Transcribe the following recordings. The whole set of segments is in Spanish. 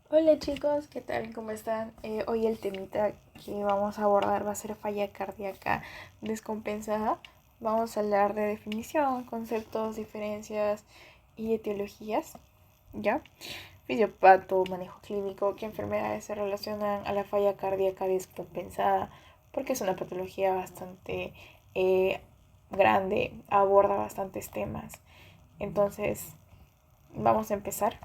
Hola chicos, ¿qué tal? ¿Cómo están? Hoy el temita que vamos a abordar va a ser falla cardíaca descompensada. Vamos a hablar de definición, conceptos, diferencias y etiologías, ¿ya? Fisiopato, manejo clínico, qué enfermedades se relacionan a la falla cardíaca descompensada, porque es una patología bastante grande, aborda bastantes temas. Entonces, vamos a empezar.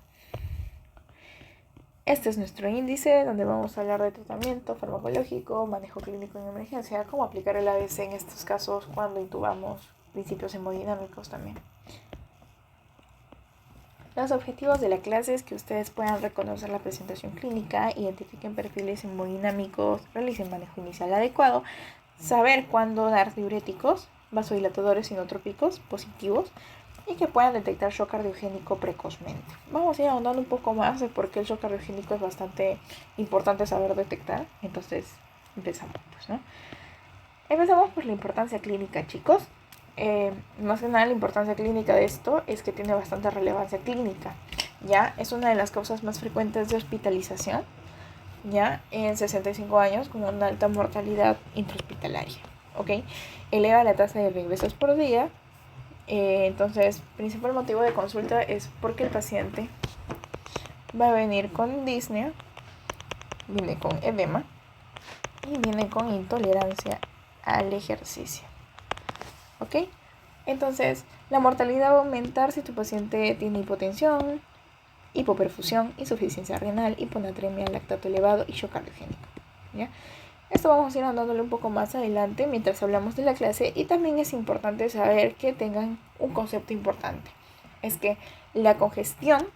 Este es nuestro índice donde vamos a hablar de tratamiento farmacológico, manejo clínico en emergencia, cómo aplicar el ABC en estos casos cuando intubamos, principios hemodinámicos también. Los objetivos de la clase es que ustedes puedan reconocer la presentación clínica, identifiquen perfiles hemodinámicos, realicen manejo inicial adecuado, saber cuándo dar diuréticos, vasodilatadores inotrópicos positivos y que puedan detectar shock cardiogénico precozmente. Vamos a ir ahondando un poco más de por qué el shock cardiogénico es bastante importante saber detectar. Entonces, empezamos, pues, ¿no? Empezamos por la importancia clínica, chicos. Más que nada la importancia clínica de esto es que tiene bastante relevancia clínica. Ya es una de las causas más frecuentes de hospitalización, ya en 65 años con una alta mortalidad intrahospitalaria, ¿ok? Eleva la tasa de reingresos por día. Entonces, principal motivo de consulta es porque el paciente va a venir con disnea, viene con edema y viene con intolerancia al ejercicio. ¿Ok? Entonces, la mortalidad va a aumentar si tu paciente tiene hipotensión, hipoperfusión, insuficiencia renal, hiponatremia, lactato elevado y shock cardiogénico. ¿Ya? Esto vamos a ir andándole un poco más adelante mientras hablamos de la clase, y también es importante saber que tengan un concepto importante. Es que la congestión,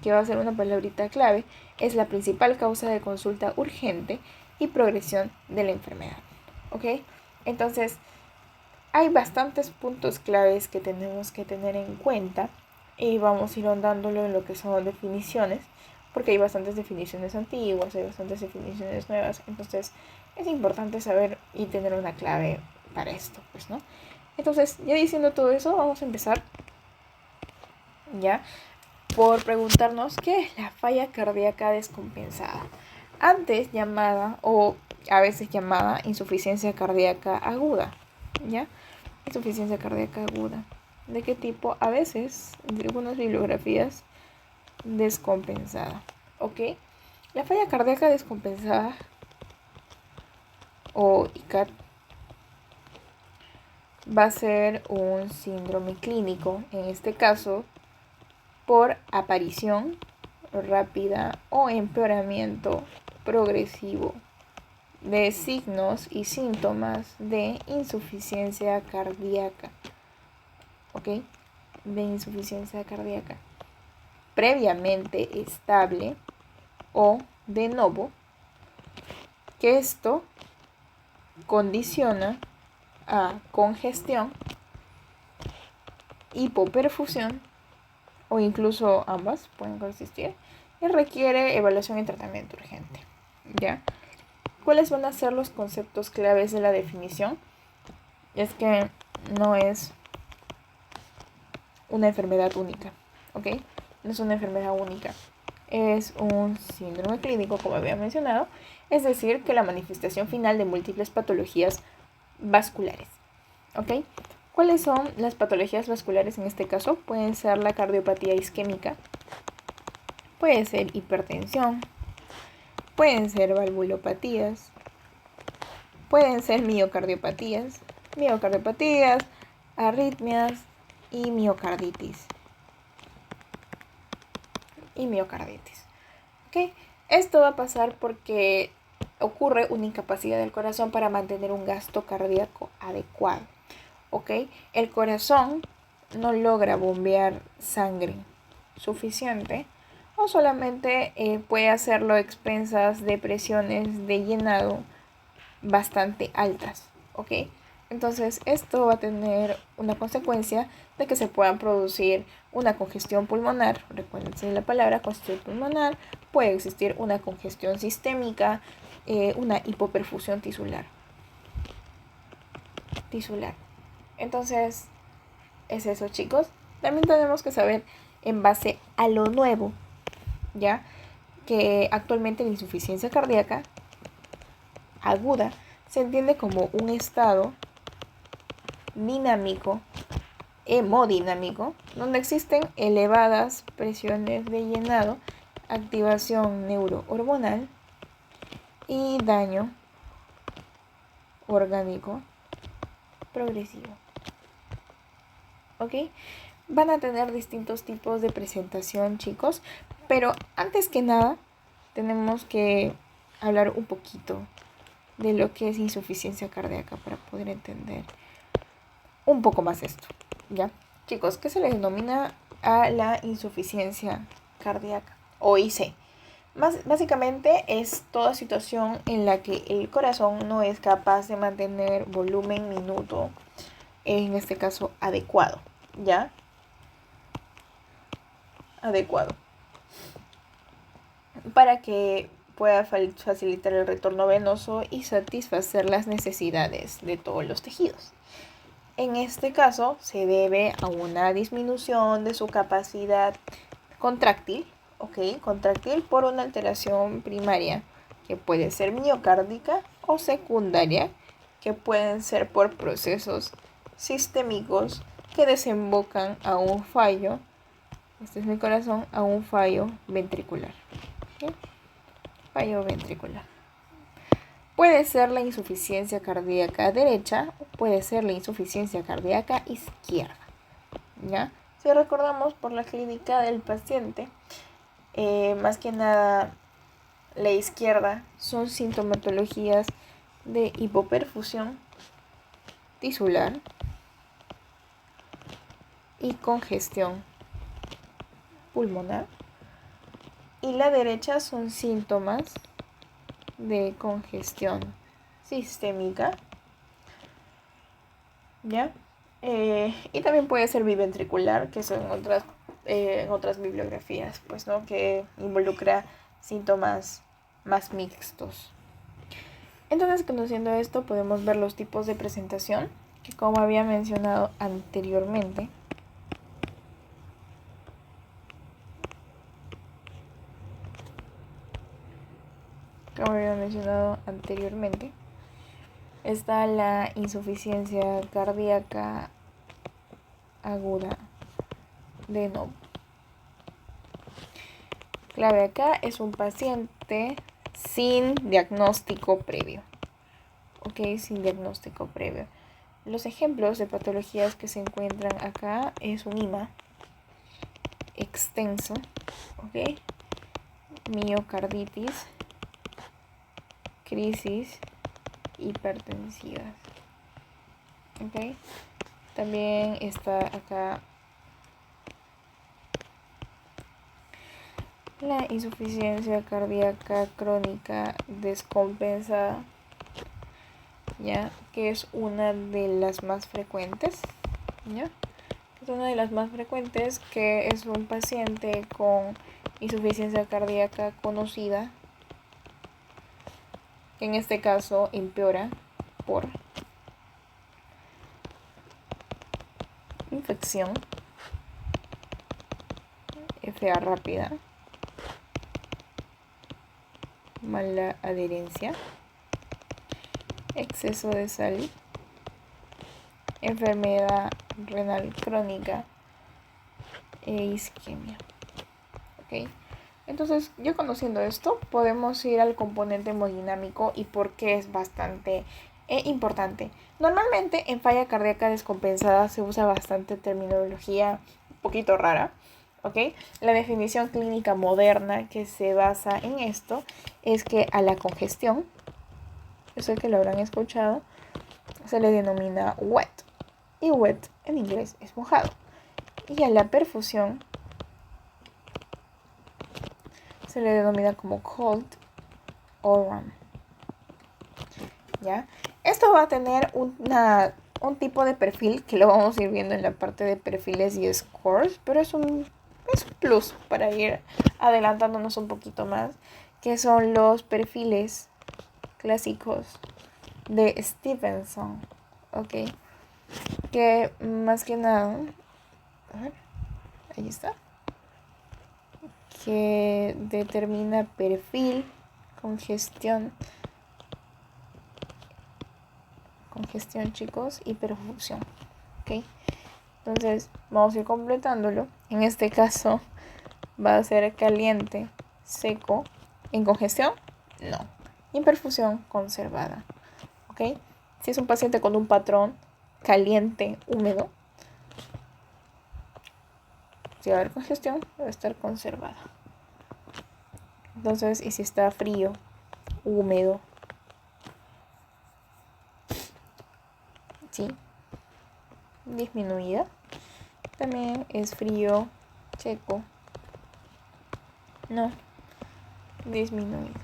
que va a ser una palabrita clave, es la principal causa de consulta urgente y progresión de la enfermedad. ¿Ok? Entonces, hay bastantes puntos claves que tenemos que tener en cuenta y vamos a ir ahondándolo en lo que son definiciones, porque hay bastantes definiciones antiguas, hay bastantes definiciones nuevas, entonces es importante saber y tener una clave para esto, pues, ¿no? Entonces, ya diciendo todo eso, vamos a empezar ya por preguntarnos qué es la falla cardíaca descompensada, antes llamada o a veces llamada insuficiencia cardíaca aguda, ¿ya? Insuficiencia cardíaca aguda. ¿De qué tipo? A veces, en algunas bibliografías, descompensada. ¿Ok? La falla cardíaca descompensada o ICAT va a ser un síndrome clínico, en este caso, por aparición rápida o empeoramiento progresivo de signos y síntomas de insuficiencia cardíaca. ¿Ok? De insuficiencia cardíaca previamente estable o de novo, que esto condiciona a congestión, hipoperfusión o incluso ambas pueden consistir, y requiere evaluación y tratamiento urgente. ¿Ya? ¿Cuáles van a ser los conceptos claves de la definición? Es que no es una enfermedad única, ¿ok? No es una enfermedad única. Es un síndrome clínico, como había mencionado, es decir, que la manifestación final de múltiples patologías vasculares, ¿ok? ¿Cuáles son las patologías vasculares en este caso? Pueden ser la cardiopatía isquémica, puede ser hipertensión, pueden ser valvulopatías, pueden ser miocardiopatías, arritmias y miocarditis. ¿Ok? Esto va a pasar porque ocurre una incapacidad del corazón para mantener un gasto cardíaco adecuado. ¿Ok? El corazón no logra bombear sangre suficiente o solamente puede hacerlo a expensas de presiones de llenado bastante altas. ¿Ok? Entonces esto va a tener una consecuencia de que se pueda producir una congestión pulmonar. Recuérdense la palabra congestión pulmonar. Puede existir una congestión sistémica, una hipoperfusión tisular. Entonces es eso, chicos. También tenemos que saber, en base a lo nuevo, ¿ya? que actualmente la insuficiencia cardíaca aguda se entiende como un estado dinámico, hemodinámico, donde existen elevadas presiones de llenado, activación neurohormonal y daño orgánico progresivo. ¿Ok? Van a tener distintos tipos de presentación, chicos, pero antes que nada tenemos que hablar un poquito de lo que es insuficiencia cardíaca para poder entender un poco más esto, ¿ya? Chicos, ¿qué se le denomina a la insuficiencia cardíaca o IC? Básicamente es toda situación en la que el corazón no es capaz de mantener volumen minuto, en este caso adecuado, ¿ya? Adecuado. Para que pueda facilitar el retorno venoso y satisfacer las necesidades de todos los tejidos. En este caso se debe a una disminución de su capacidad contráctil, contráctil por una alteración primaria que puede ser miocárdica o secundaria, que pueden ser por procesos sistémicos que desembocan a un fallo, este es mi corazón, a un fallo ventricular. ¿Sí? Fallo ventricular. Puede ser la insuficiencia cardíaca derecha o puede ser la insuficiencia cardíaca izquierda, ¿ya? Si recordamos por la clínica del paciente, más que nada la izquierda son sintomatologías de hipoperfusión tisular y congestión pulmonar, y la derecha son síntomas de congestión sistémica, ¿ya? Y también puede ser biventricular, que son otras bibliografías, pues, ¿no? Que involucra síntomas más mixtos. Entonces, conociendo esto, podemos ver los tipos de presentación, que como había mencionado anteriormente, está la insuficiencia cardíaca aguda de novo. Clave acá es un paciente sin diagnóstico previo. Ok, sin diagnóstico previo. Los ejemplos de patologías que se encuentran acá es un IMA extenso, ok, miocarditis, crisis hipertensivas, ok. También está acá la insuficiencia cardíaca crónica descompensada, ya, que es una de las más frecuentes, ya. Es una de las más frecuentes, que es un paciente con insuficiencia cardíaca conocida, que en este caso empeora por infección, FA rápida, mala adherencia, exceso de sal, enfermedad renal crónica e isquemia. ¿Ok? Entonces, ya conociendo esto, podemos ir al componente hemodinámico y por qué es bastante importante. Normalmente en falla cardíaca descompensada se usa bastante terminología un poquito rara, ¿ok? La definición clínica moderna que se basa en esto es que a la congestión, eso que lo habrán escuchado, se le denomina wet, y wet en inglés es mojado. Y a la perfusión se le denomina como cold o warm, ¿ya? Esto va a tener un tipo de perfil que lo vamos a ir viendo en la parte de perfiles y scores, pero es un plus para ir adelantándonos un poquito más, que son los perfiles clásicos de Stevenson, ¿ok? Que más que nada, a ver, ahí está, que determina perfil, congestión, chicos, y perfusión. ¿Ok? Entonces vamos a ir completándolo. En este caso va a ser caliente, seco. En congestión, no. Y en perfusión, conservada. ¿Ok? Si es un paciente con un patrón caliente, húmedo, si va a haber congestión, va a estar conservada. Entonces, y si está frío, húmedo, sí, disminuida. También es frío, seco, no, disminuido.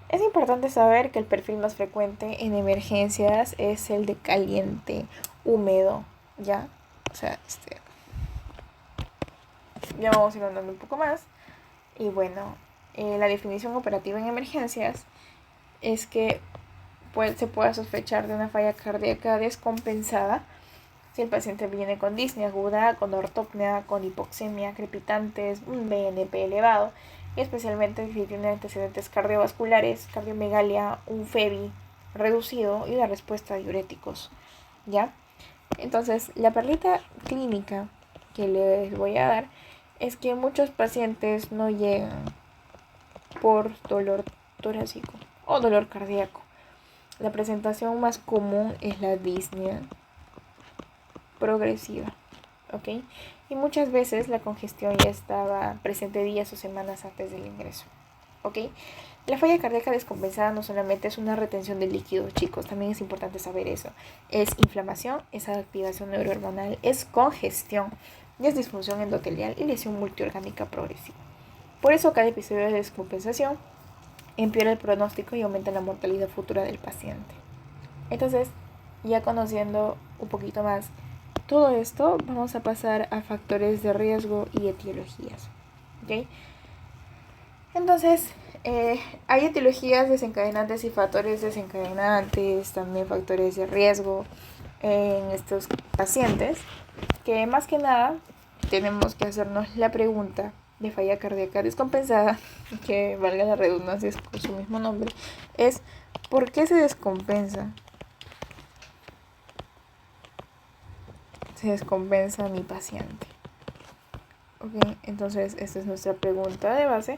Es importante saber que el perfil más frecuente en emergencias es el de caliente, húmedo, ¿ya? O sea, ya vamos a ir andando un poco más. Y bueno, la definición operativa en emergencias es que se pueda sospechar de una falla cardíaca descompensada si el paciente viene con disnea aguda, con ortopnea, con hipoxemia, crepitantes, un BNP elevado, y especialmente si tiene antecedentes cardiovasculares, cardiomegalia, un FEBI reducido y la respuesta a diuréticos, ¿ya? Entonces, la perlita clínica que les voy a dar es que muchos pacientes no llegan por dolor torácico o dolor cardíaco. La presentación más común es la disnea progresiva, ¿ok? Y muchas veces la congestión ya estaba presente días o semanas antes del ingreso, ¿ok? La falla cardíaca descompensada no solamente es una retención de líquidos, chicos, también es importante saber eso. Es inflamación, es activación neurohormonal, es congestión, y es disfunción endotelial y lesión multiorgánica progresiva. Por eso cada episodio de descompensación empeora el pronóstico y aumenta la mortalidad futura del paciente. Entonces, ya conociendo un poquito más todo esto, vamos a pasar a factores de riesgo y etiologías, ¿ok? Entonces, hay etiologías desencadenantes y factores desencadenantes, también factores de riesgo en estos pacientes, que más que nada tenemos que hacernos la pregunta de falla cardíaca descompensada, que valga la redundancia con su mismo nombre, es ¿por qué se descompensa? Se descompensa mi paciente. Ok, entonces esta es nuestra pregunta de base.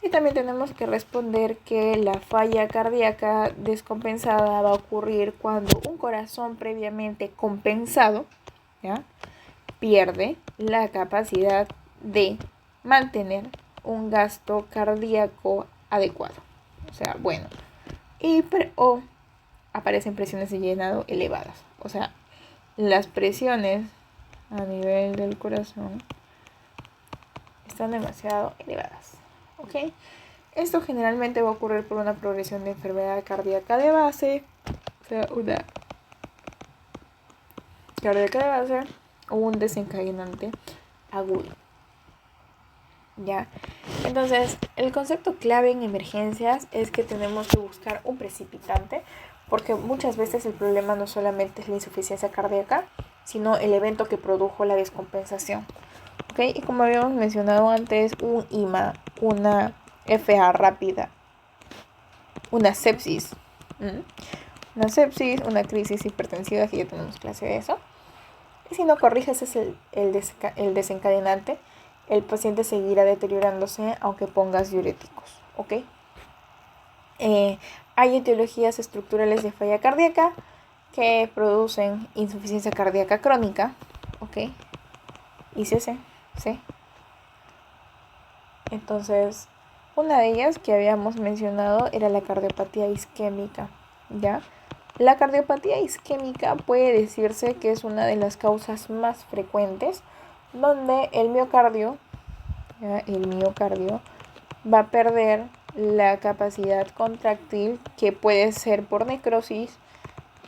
Y también tenemos que responder que la falla cardíaca descompensada va a ocurrir cuando un corazón previamente compensado, ¿ya?, pierde la capacidad de mantener un gasto cardíaco adecuado. O sea, bueno. O aparecen presiones de llenado elevadas. O sea, las presiones a nivel del corazón están demasiado elevadas. ¿Ok? Esto generalmente va a ocurrir por una progresión de enfermedad cardíaca de base, o sea, una cardíaca de base o un desencadenante agudo. ¿Ya? Entonces, el concepto clave en emergencias es que tenemos que buscar un precipitante, porque muchas veces el problema no solamente es la insuficiencia cardíaca, sino el evento que produjo la descompensación. ¿Ok? Y como habíamos mencionado antes, un IMA, una FA rápida, una sepsis, una crisis hipertensiva, que ya tenemos clase de eso. Y si no corriges el desencadenante, el paciente seguirá deteriorándose aunque pongas diuréticos, ¿ok? Hay etiologías estructurales de falla cardíaca que producen insuficiencia cardíaca crónica, ¿ok? ICC, ¿sí? Entonces, una de ellas que habíamos mencionado era la cardiopatía isquémica, ¿ya? La cardiopatía isquémica puede decirse que es una de las causas más frecuentes donde el miocardio va a perder la capacidad contráctil, que puede ser por necrosis,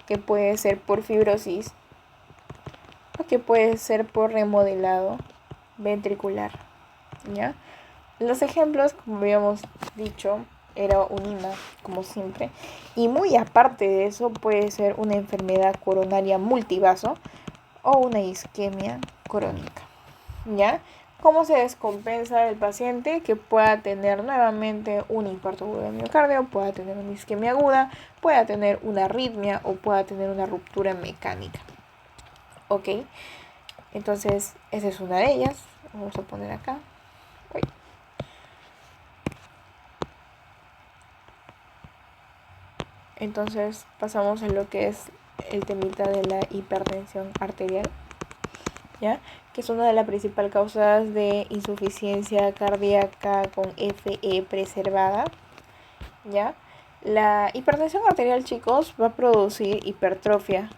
que puede ser por fibrosis o que puede ser por remodelado ventricular, ¿ya? Los ejemplos, como habíamos dicho, era un IMA, como siempre, y muy aparte de eso puede ser una enfermedad coronaria multivaso o una isquemia crónica, ¿ya? ¿Cómo se descompensa el paciente? Que pueda tener nuevamente un infarto agudo del miocardio, pueda tener una isquemia aguda, pueda tener una arritmia o pueda tener una ruptura mecánica. ¿Ok? Entonces, esa es una de ellas. Vamos a poner acá. Uy. Entonces, pasamos a lo que es el temita de la hipertensión arterial, ¿ya? Que es una de las principales causas de insuficiencia cardíaca con FE preservada, ¿ya? La hipertensión arterial, chicos, va a producir hipertrofia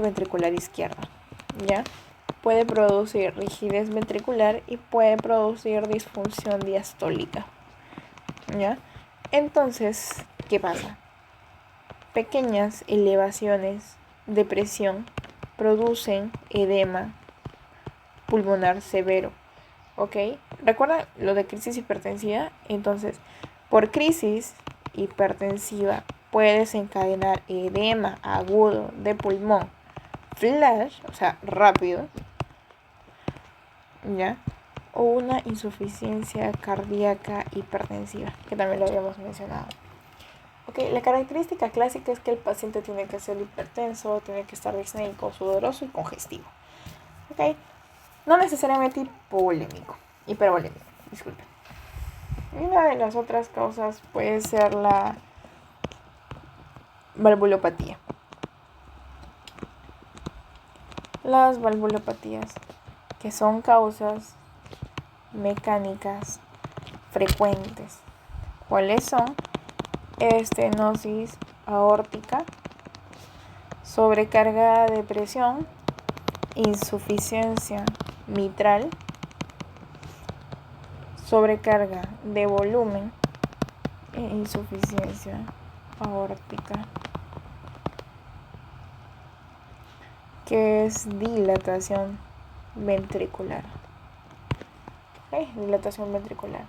ventricular izquierda, ¿ya? Puede producir rigidez ventricular y puede producir disfunción diastólica, ¿ya? Entonces, ¿qué pasa? Pequeñas elevaciones de presión producen edema pulmonar severo, ¿ok? ¿Recuerdan lo de crisis hipertensiva? Entonces, por crisis hipertensiva puede desencadenar edema agudo de pulmón, flash, o sea, rápido, ¿ya? O una insuficiencia cardíaca hipertensiva, que también lo habíamos mencionado. Okay, la característica clásica es que el paciente tiene que ser hipertenso, tiene que estar disnéico, sudoroso y congestivo. Okay, no necesariamente hipervolémico, disculpen. Y una de las otras causas puede ser la valvulopatía. Las valvulopatías, que son causas mecánicas frecuentes. ¿Cuáles son? Estenosis aórtica, sobrecarga de presión, insuficiencia mitral, sobrecarga de volumen e insuficiencia aórtica, que es dilatación ventricular. Dilatación ventricular.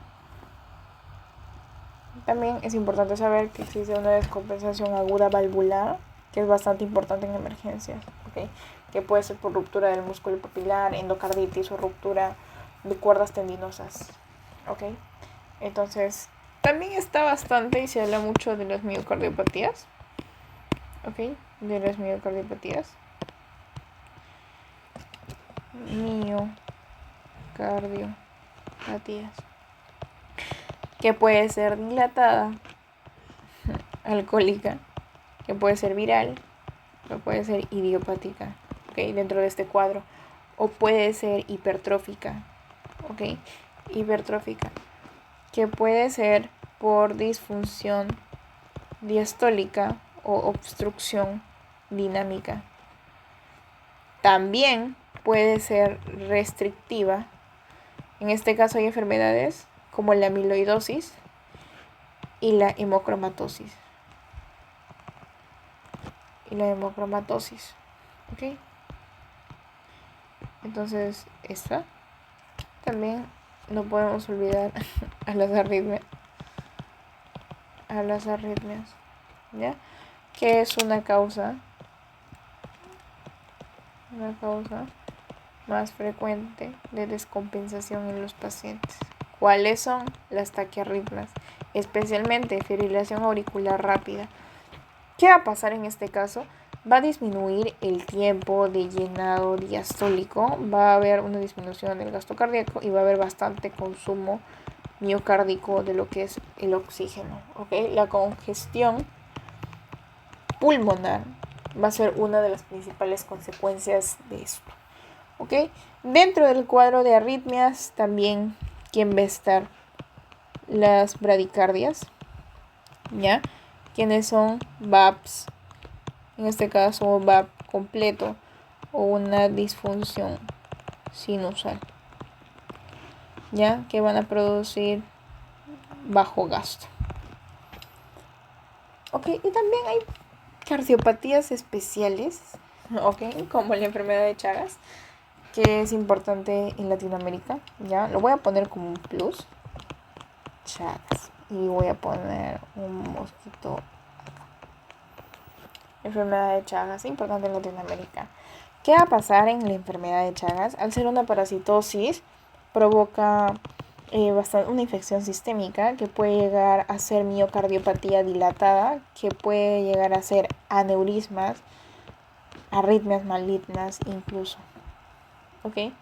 También es importante saber que existe una descompensación aguda valvular, que es bastante importante en emergencias, ¿okay? Que puede ser por ruptura del músculo papilar, endocarditis o ruptura de cuerdas tendinosas, ¿okay? Entonces, también está bastante y se habla mucho de las miocardiopatías, ¿okay? De las miocardiopatías. Miocardiopatías. Que puede ser dilatada, alcohólica, que puede ser viral, que puede ser idiopática, ¿okay? Dentro de este cuadro. O puede ser hipertrófica, ¿okay? Hipertrófica, que puede ser por disfunción diastólica o obstrucción dinámica. También puede ser restrictiva. En este caso hay enfermedades como la amiloidosis y la hemocromatosis. ¿Ok? Entonces, esta también no podemos olvidar a las arritmias. ¿Ya? Que es una causa más frecuente de descompensación en los pacientes. ¿Cuáles son? Las taquiarritmias, especialmente fibrilación auricular rápida. ¿Qué va a pasar en este caso? Va a disminuir el tiempo de llenado diastólico, va a haber una disminución del gasto cardíaco y va a haber bastante consumo miocárdico de lo que es el oxígeno, ¿okay? La congestión pulmonar va a ser una de las principales consecuencias de esto, ¿okay? Dentro del cuadro de arritmias también, ¿quién va a estar? Las bradicardias, ¿ya? ¿Quiénes son? VAPs, en este caso VAP completo o una disfunción sinusal, ¿ya? Que van a producir bajo gasto. Ok, y también hay cardiopatías especiales, ok, como la enfermedad de Chagas, que es importante en Latinoamérica, ¿ya? Lo voy a poner como un plus, Chagas, y voy a poner un mosquito acá. Enfermedad de Chagas, importante en Latinoamérica. ¿Qué va a pasar en la enfermedad de Chagas? Al ser una parasitosis, provoca una infección sistémica que puede llegar a ser miocardiopatía dilatada, que puede llegar a ser aneurismas, arritmias malignas incluso. ¿Ok?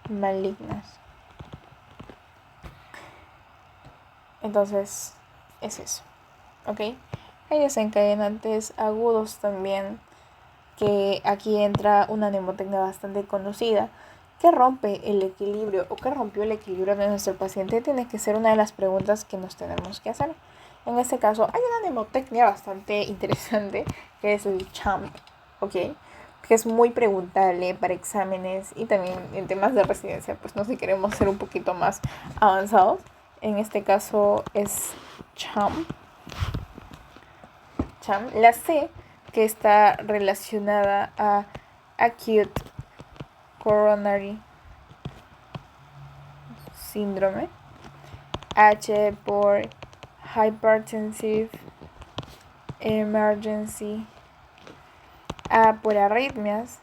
Malignas. Entonces, es eso. ¿Ok? Hay desencadenantes agudos también, que aquí entra una mnemotecnia bastante conocida, que rompe el equilibrio o que rompió el equilibrio de nuestro paciente. Tiene que ser una de las preguntas que nos tenemos que hacer. En este caso hay una mnemotecnia bastante interesante que es el CHAMP, ¿ok? Que es muy preguntable para exámenes y también en temas de residencia, pues no, si queremos ser un poquito más avanzados. En este caso es CHAMP. La C, que está relacionada a Acute Coronary Syndrome. H por Hypertensive Emergency. A por arritmias.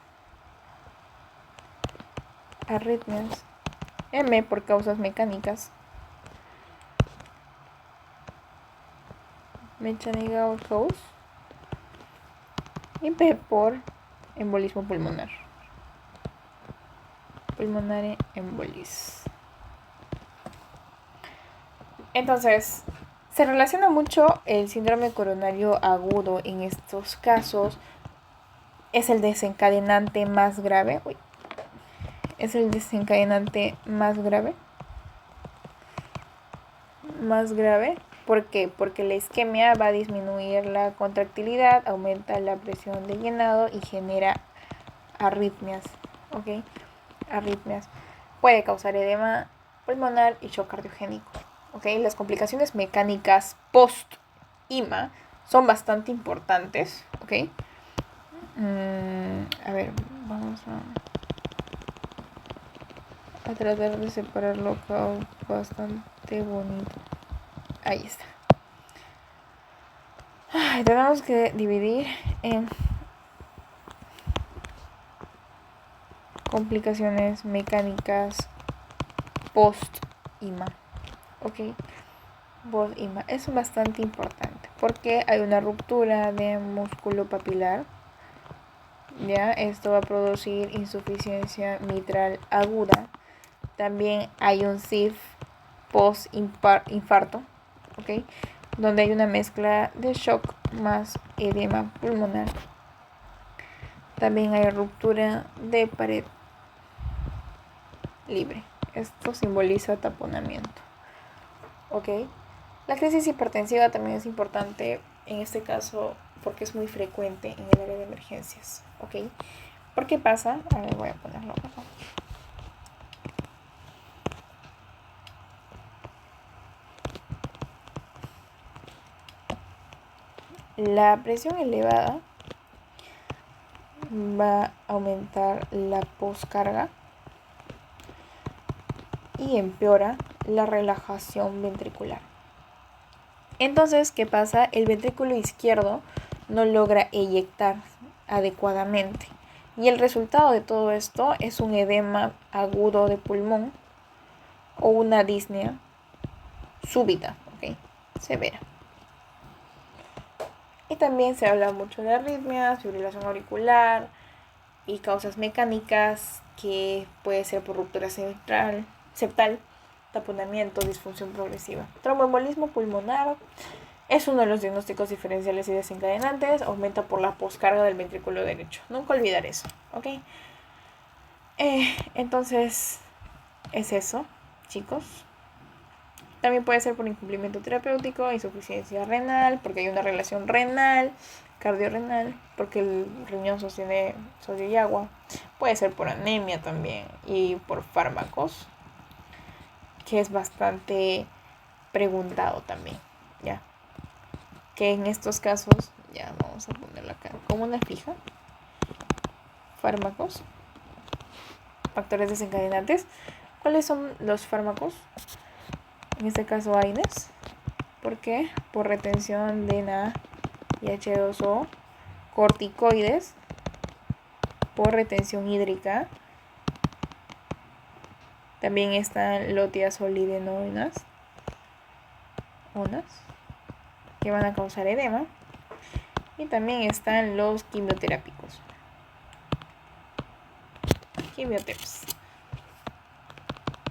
M por causas mecánicas. Mechanical cause. Y P por embolismo pulmonar. Pulmonare embolis. Entonces, se relaciona mucho el síndrome coronario agudo en estos casos. Es el desencadenante más grave. Es el desencadenante más grave. ¿Por qué? Porque la isquemia va a disminuir la contractilidad, aumenta la presión de llenado y genera arritmias. ¿Ok? Arritmias. Puede causar edema pulmonar y shock cardiogénico. ¿Ok? Las complicaciones mecánicas post-IMA son bastante importantes. ¿Ok? A ver, vamos a tratar de separarlo bastante bonito. Ahí está. Tenemos que dividir en complicaciones mecánicas post-IMA. ¿Ok? Post-IMA es bastante importante porque hay una ruptura de músculo papilar. ¿Ya? Esto va a producir insuficiencia mitral aguda. También hay un CIF post-infarto, ¿ok? Donde hay una mezcla de shock más edema pulmonar. También hay ruptura de pared libre. Esto simboliza taponamiento, ¿ok? La crisis hipertensiva también es importante en este caso porque es muy frecuente en el área de emergencias, ¿ok? ¿Por qué pasa? A ver, voy a ponerlo acá. La presión elevada va a aumentar la poscarga y empeora la relajación ventricular. Entonces, ¿qué pasa? El ventrículo izquierdo no logra eyectar adecuadamente. Y el resultado de todo esto es un edema agudo de pulmón o una disnea súbita, ¿ok? Severa. Y también se habla mucho de arritmias, fibrilación auricular y causas mecánicas, que puede ser por ruptura septal, taponamiento, disfunción progresiva. Tromboembolismo pulmonar es uno de los diagnósticos diferenciales y desencadenantes. Aumenta por la poscarga del ventrículo derecho. Nunca olvidar eso, ¿ok? Entonces, es eso, chicos. También puede ser por incumplimiento terapéutico, insuficiencia renal, porque hay una relación renal, cardiorrenal, porque el riñón sostiene sodio y agua. Puede ser por anemia también y por fármacos, que es bastante preguntado también, ¿ya? Que en estos casos, ya vamos a ponerlo acá como una fija. Fármacos, factores desencadenantes. ¿Cuáles son los fármacos? En este caso AINES. ¿Por qué? Por retención de NA y H2O. Corticoides. por retención hídrica. También están los diazolidinoinas, que van a causar edema. Y también están los quimioterápicos, quimioteps,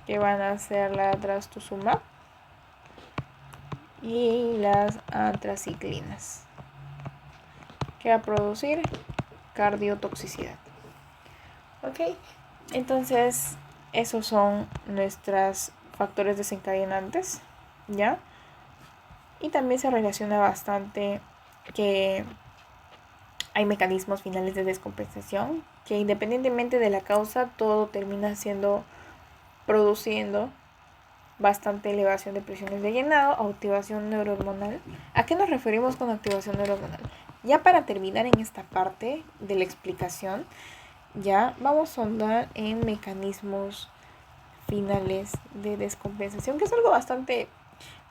que van a ser la trastuzumab y las antraciclinas, que va a producir cardiotoxicidad. Ok, entonces esos son nuestros factores desencadenantes, ¿ya? Y también se relaciona bastante que hay mecanismos finales de descompensación, que independientemente de la causa, todo termina produciendo bastante elevación de presiones de llenado, activación neurohormonal. ¿A qué nos referimos con activación neurohormonal? Ya para terminar en esta parte de la explicación, ya vamos a ahondar en mecanismos finales de descompensación, que es algo bastante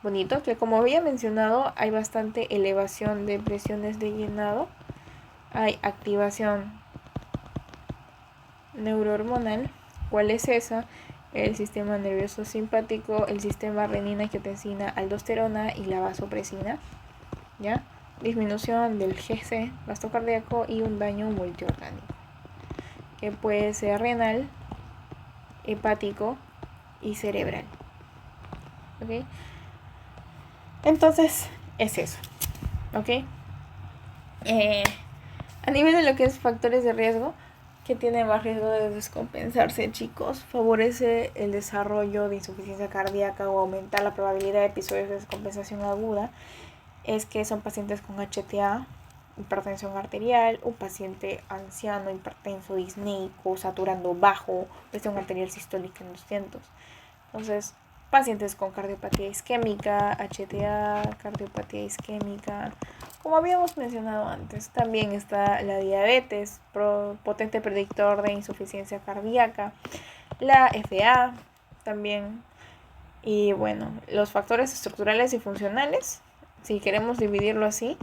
bonito, que como había mencionado, hay bastante elevación de presiones de llenado, hay activación neurohormonal. ¿Cuál es esa? El sistema nervioso simpático, el sistema renina, angiotensina, aldosterona y la vasopresina, ¿ya? Disminución del GC, gasto cardíaco, y un daño multiorgánico, que puede ser renal, hepático y cerebral. ¿Ok? Entonces, es eso. ¿Ok? A nivel de lo que es factores de riesgo, que tiene más riesgo de descompensarse, chicos, favorece el desarrollo de insuficiencia cardíaca o aumentar la probabilidad de episodios de descompensación aguda, es que son pacientes con HTA, hipertensión arterial, un paciente anciano, hipertenso, disneico, saturando bajo, presión arterial sistólica en 200. Entonces, pacientes con cardiopatía isquémica, HTA, cardiopatía isquémica, como habíamos mencionado antes. También está la diabetes, potente predictor de insuficiencia cardíaca, la FA también. Y bueno, los factores estructurales y funcionales, si queremos dividirlo así,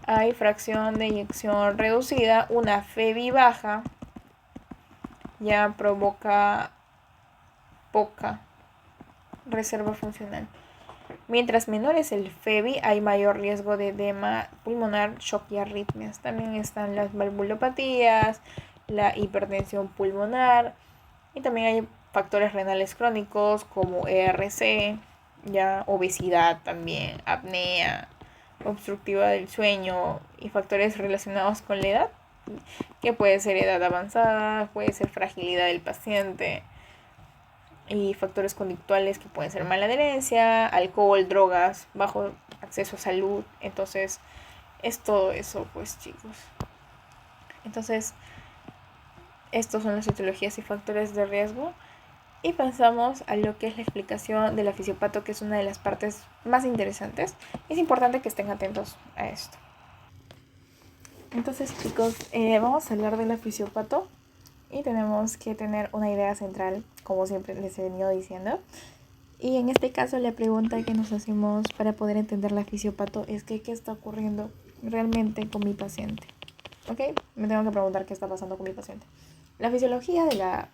hay fracción de eyección reducida, una FEBI baja, ya provoca poca reserva funcional. Mientras menor es el FEBI, hay mayor riesgo de edema pulmonar, shock y arritmias. También están las valvulopatías, la hipertensión pulmonar, y también hay factores renales crónicos como ERC, ya obesidad también, apnea, obstructiva del sueño, y factores relacionados con la edad, que puede ser edad avanzada, puede ser fragilidad del paciente, y factores conductuales que pueden ser mala adherencia, alcohol, drogas, bajo acceso a salud. Entonces, es todo eso, pues, chicos. Entonces, estos son las etiologías y factores de riesgo. Y pasamos a lo que es la explicación de la fisiopato, que es una de las partes más interesantes. Es importante que estén atentos a esto. Entonces, chicos, vamos a hablar de la fisiopato. Y tenemos que tener una idea central, como siempre les he venido diciendo. Y en este caso, la pregunta que nos hacemos para poder entender la fisiopato es que qué está ocurriendo realmente con mi paciente. ¿Ok? Me tengo que preguntar qué está pasando con mi paciente. La fisiología de la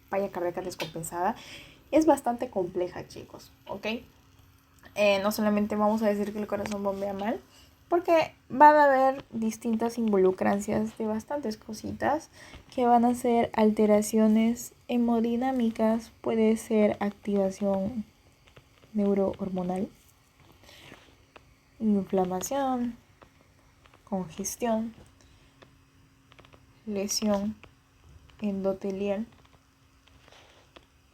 falla cardíaca descompensada es bastante compleja, chicos. ¿Ok? No solamente vamos a decir que el corazón bombea mal, porque van a haber distintas involucrancias de bastantes cositas que van a ser alteraciones hemodinámicas, puede ser activación neurohormonal, inflamación, congestión, lesión endotelial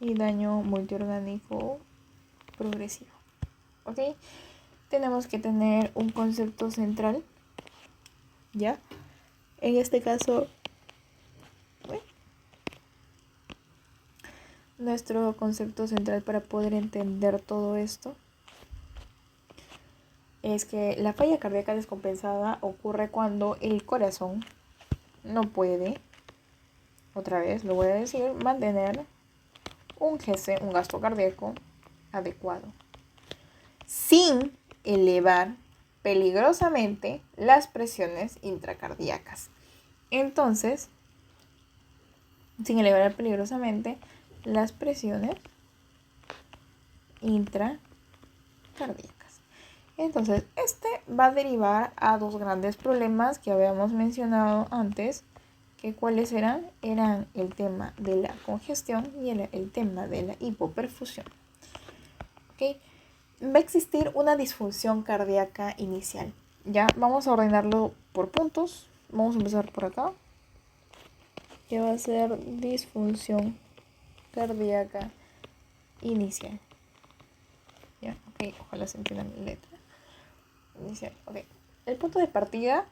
y daño multiorgánico progresivo. ¿Ok? Tenemos que tener un concepto central, ¿ya? En este caso, nuestro concepto central para poder entender todo esto es que la falla cardíaca descompensada ocurre cuando el corazón no puede, otra vez lo voy a decir, mantener un GC, un gasto cardíaco adecuado, sin elevar peligrosamente las presiones intracardíacas. Entonces, sin elevar peligrosamente las presiones intracardíacas. Entonces, este va a derivar a dos grandes problemas que habíamos mencionado antes, que cuáles eran el tema de la congestión y el tema de la hipoperfusión. ¿Okay? Va a existir una disfunción cardíaca inicial. Ya vamos a ordenarlo por puntos. Vamos a empezar por acá, que va a ser disfunción cardíaca inicial. Ya, ok, ojalá se entienda mi letra. Inicial, ok. El punto de partida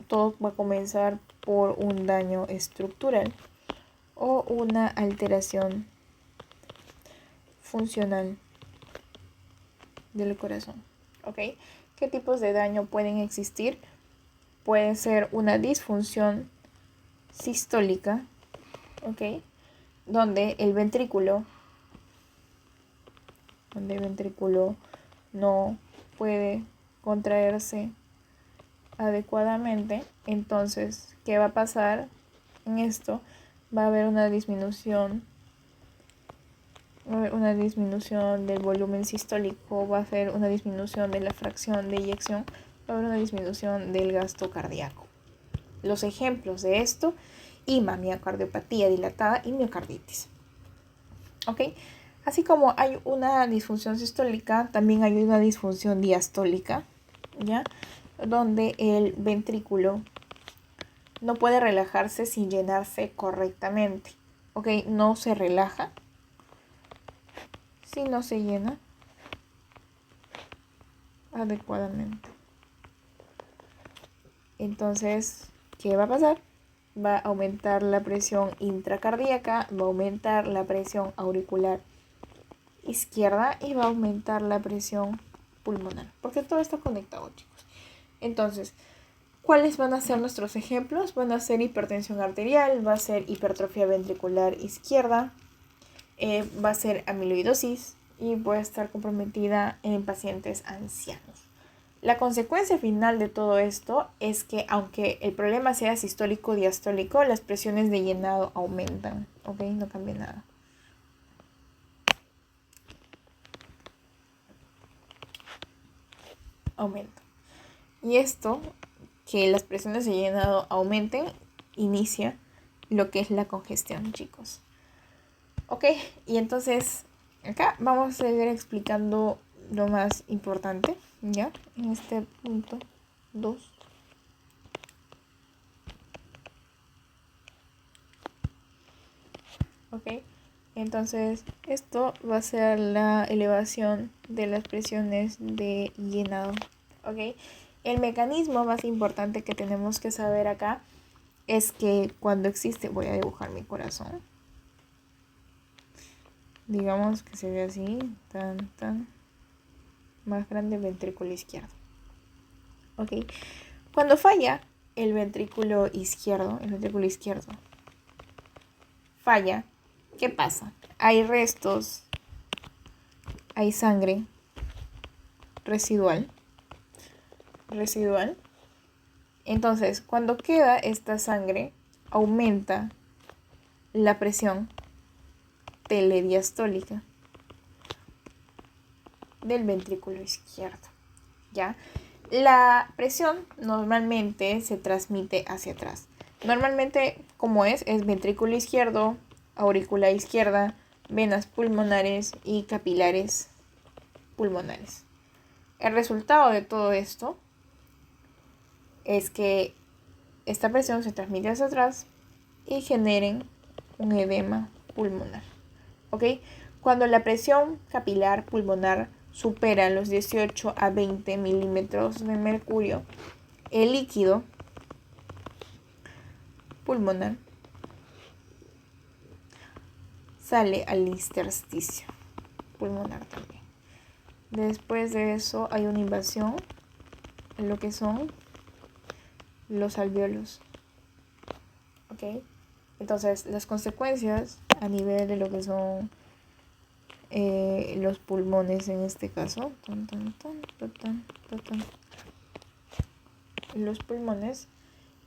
todo va a comenzar por un daño estructural o una alteración funcional del corazón. ¿Ok? ¿Qué tipos de daño pueden existir? Puede ser una disfunción sistólica, ¿ok? Donde el ventrículo no puede contraerse adecuadamente. Entonces, ¿qué va a pasar en esto? Va a haber una disminución del volumen sistólico, va a haber una disminución de la fracción de eyección, va a haber una disminución del gasto cardíaco. Los ejemplos de esto: IMA, miocardiopatía dilatada y miocarditis. ¿Ok? Así como hay una disfunción sistólica, también hay una disfunción diastólica, ¿ya? Donde el ventrículo no puede relajarse sin llenarse correctamente. ¿Ok? No se relaja si no se llena adecuadamente. Entonces, ¿qué va a pasar? Va a aumentar la presión intracardíaca, va a aumentar la presión auricular izquierda y va a aumentar la presión pulmonar, porque todo está conectado, chicos. Entonces, ¿cuáles van a ser nuestros ejemplos? Van a ser hipertensión arterial, va a ser hipertrofia ventricular izquierda, va a ser amiloidosis y puede estar comprometida en pacientes ancianos. La consecuencia final de todo esto es que, aunque el problema sea sistólico o diastólico, las presiones de llenado aumentan. ¿Ok? No cambia nada. Aumenta. Y esto, que las presiones de llenado aumenten, inicia lo que es la congestión, chicos. Ok, y entonces acá vamos a seguir explicando lo más importante, ¿ya? En este punto 2. Ok, entonces esto va a ser la elevación de las presiones de llenado. Ok, el mecanismo más importante que tenemos que saber acá es que cuando existe, voy a dibujar mi corazón, digamos que se ve así, tan más grande el ventrículo izquierdo. Ok, cuando falla el ventrículo izquierdo falla, ¿qué pasa? Hay restos, hay sangre residual. Entonces, cuando queda esta sangre, aumenta la presión telediastólica del ventrículo izquierdo, ¿ya? La presión normalmente se transmite hacia atrás. Normalmente, como es ventrículo izquierdo, aurícula izquierda, venas pulmonares y capilares pulmonares. El resultado de todo esto es que esta presión se transmite hacia atrás y generen un edema pulmonar. ¿Ok? Cuando la presión capilar pulmonar supera los 18 a 20 milímetros de mercurio, el líquido pulmonar sale al intersticio pulmonar también. Después de eso hay una invasión en lo que son los alvéolos. ¿Ok? Entonces, las consecuencias a nivel de lo que son los pulmones en este caso, los pulmones,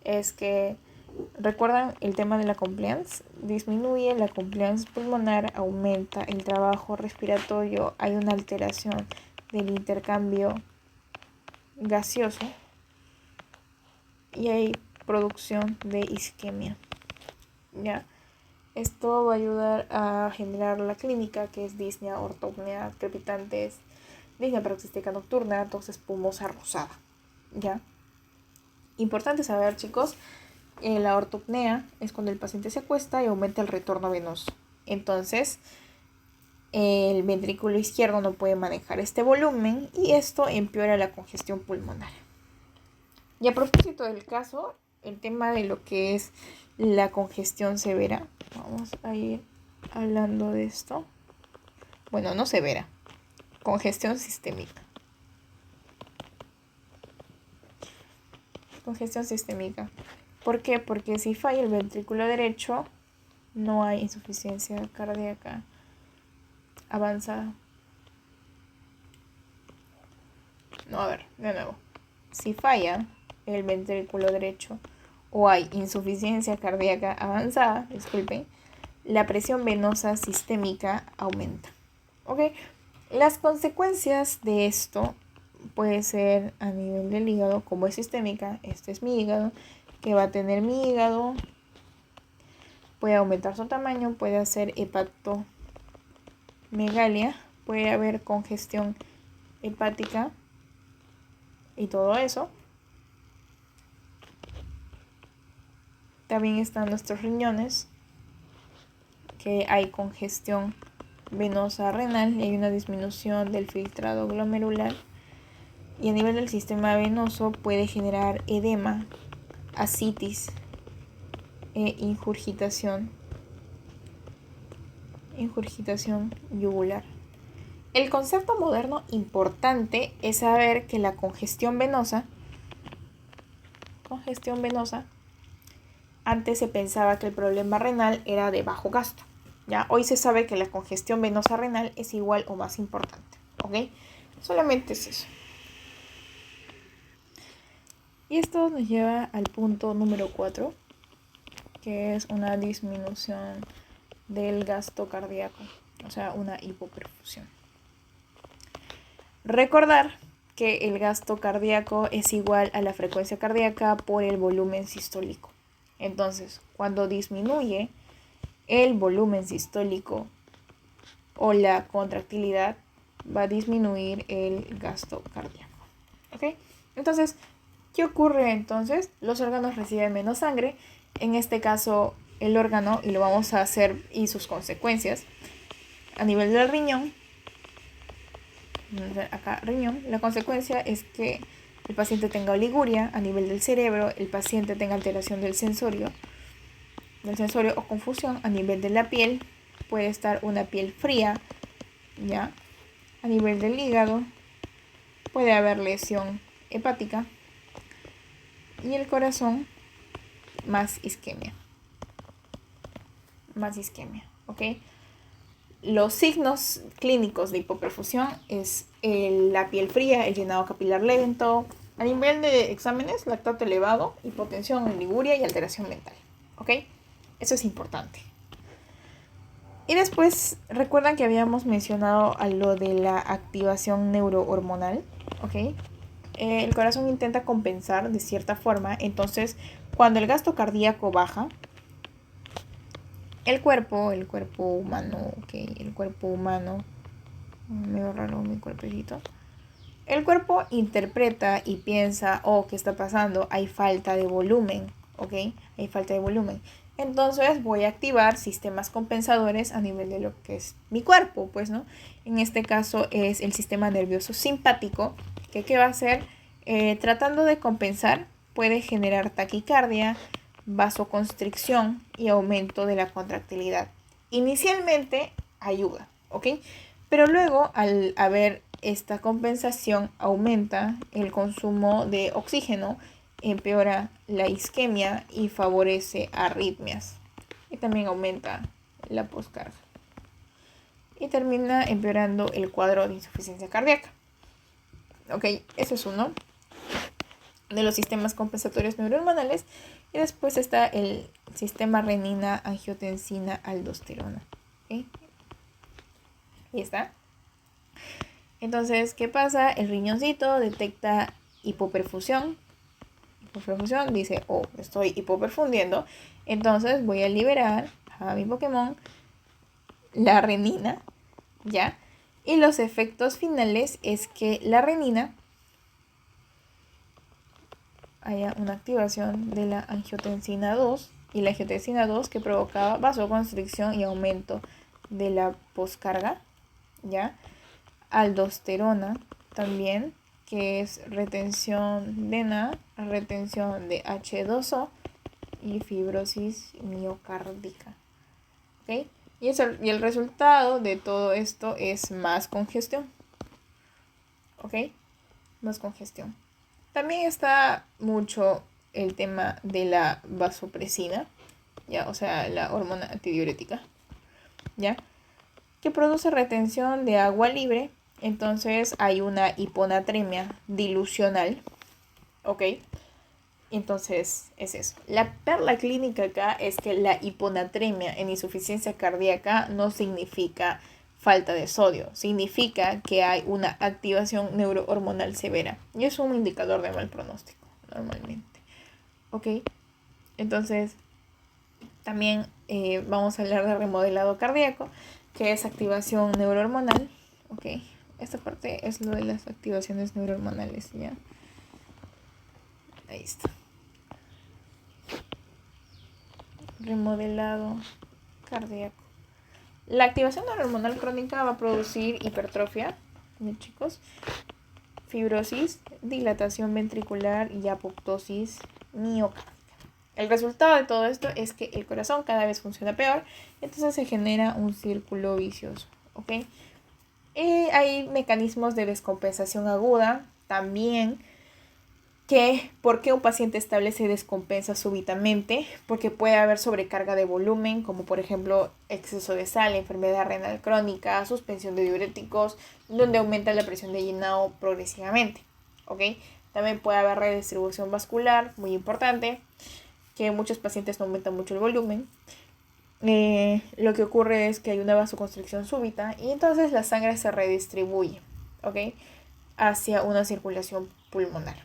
es que ¿Recuerdan el tema de la compliance? Disminuye la compliance pulmonar, aumenta el trabajo respiratorio, hay una alteración del intercambio gaseoso y hay producción de isquemia. ¿Ya? Esto va a ayudar a generar la clínica, que es disnea, ortopnea, crepitantes, disnea paroxística nocturna, tos espumosa rosada. ¿Ya? Importante saber, chicos, la ortopnea es cuando el paciente se acuesta y aumenta el retorno venoso. Entonces, el ventrículo izquierdo no puede manejar este volumen y esto empeora la congestión pulmonar. Y a propósito del caso, el tema de lo que es la congestión severa, vamos a ir hablando de esto. Bueno, no severa, congestión sistémica. Congestión sistémica. ¿Por qué? Porque si falla el ventrículo derecho, no hay insuficiencia cardíaca avanzada. No, a ver, de nuevo. Si falla el ventrículo derecho o hay insuficiencia cardíaca avanzada, disculpen, la presión venosa sistémica aumenta. ¿Ok? Las consecuencias de esto puede ser a nivel del hígado, como es sistémica, este es mi hígado, que va a tener mi hígado, puede aumentar su tamaño, puede hacer hepatomegalia, puede haber congestión hepática y todo eso. También están nuestros riñones, que hay congestión venosa renal y hay una disminución del filtrado glomerular. Y a nivel del sistema venoso puede generar edema, ascitis e ingurgitación yugular. El concepto moderno importante es saber que la congestión venosa, antes se pensaba que el problema renal era de bajo gasto. ¿Ya? Hoy se sabe que la congestión venosa renal es igual o más importante. ¿Ok? Solamente es eso. Y esto nos lleva al punto número 4, que es una disminución del gasto cardíaco, o sea, una hipoperfusión. Recordar que el gasto cardíaco es igual a la frecuencia cardíaca por el volumen sistólico. Entonces, cuando disminuye el volumen sistólico o la contractilidad, va a disminuir el gasto cardíaco. ¿Ok? Entonces, ¿qué ocurre entonces? Los órganos reciben menos sangre, en este caso el órgano, y lo vamos a hacer, y sus consecuencias, a nivel del riñón, acá riñón, la consecuencia es que el paciente tenga oliguria, a nivel del cerebro, el paciente tenga alteración del sensorio o confusión, a nivel de la piel, puede estar una piel fría, ¿ya? A nivel del hígado, puede haber lesión hepática, y el corazón, más isquemia, ¿ok? Los signos clínicos de hipoperfusión es la piel fría, el llenado capilar lento, a nivel de exámenes, lactato elevado, hipotensión, oliguria y alteración mental, ¿ok? Eso es importante. Y después, recuerdan que habíamos mencionado a lo de la activación neurohormonal, ¿ok? El corazón intenta compensar de cierta forma, entonces cuando el gasto cardíaco baja, el cuerpo humano, medio raro mi cuerpecito, el cuerpo interpreta y piensa, oh, ¿qué está pasando? Hay falta de volumen, ¿ok? Hay falta de volumen. Entonces voy a activar sistemas compensadores a nivel de lo que es mi cuerpo, pues, ¿no? En este caso es el sistema nervioso simpático, que ¿qué va a hacer? Tratando de compensar, puede generar taquicardia, vasoconstricción y aumento de la contractilidad. Inicialmente ayuda, ¿ok? Pero luego, al haber esta compensación, aumenta el consumo de oxígeno, empeora la isquemia y favorece arritmias. Y también aumenta la poscarga. Y termina empeorando el cuadro de insuficiencia cardíaca. Ok, eso es uno. de los sistemas compensatorios neurohormonales. Y después está el sistema renina-angiotensina-aldosterona. ¿Okay? Ahí está. Entonces, ¿qué pasa? El riñoncito detecta hipoperfusión. Hipoperfusión dice, oh, estoy hipoperfundiendo. Entonces voy a liberar a mi Pokémon la renina, ¿ya? Y los efectos finales es que la renina haya una activación de la angiotensina 2 y la angiotensina 2 que provocaba vasoconstricción y aumento de la poscarga, ¿ya? Aldosterona también, que es retención de NA, retención de H2O y fibrosis miocárdica. ¿Ok? Y el resultado de todo esto es más congestión. ¿Ok? Más congestión. También está mucho el tema de la vasopresina, ¿ya? O sea, la hormona antidiurética, ¿ya? Que produce retención de agua libre. Entonces hay una hiponatremia dilucional, ¿ok? Entonces es eso. La perla clínica acá es que la hiponatremia en insuficiencia cardíaca no significa falta de sodio, significa que hay una activación neurohormonal severa y es un indicador de mal pronóstico normalmente, ¿ok? Entonces también vamos a hablar de remodelado cardíaco, que es activación neurohormonal, ¿ok? Esta parte es lo de las activaciones neurohormonales, ¿ya? Ahí está. Remodelado cardíaco. La activación neurohormonal crónica va a producir hipertrofia, chicos, fibrosis, dilatación ventricular y apoptosis miocárdica. El resultado de todo esto es que el corazón cada vez funciona peor, entonces se genera un círculo vicioso, ¿ok? Hay mecanismos de descompensación aguda también, que por qué un paciente estable se descompensa súbitamente, porque puede haber sobrecarga de volumen, como por ejemplo exceso de sal, enfermedad renal crónica, suspensión de diuréticos, donde aumenta la presión de llenado progresivamente, ¿ok? También puede haber redistribución vascular, muy importante, que muchos pacientes no aumentan mucho el volumen. Lo que ocurre es que hay una vasoconstricción súbita y entonces la sangre se redistribuye, ¿ok? Hacia una circulación pulmonar.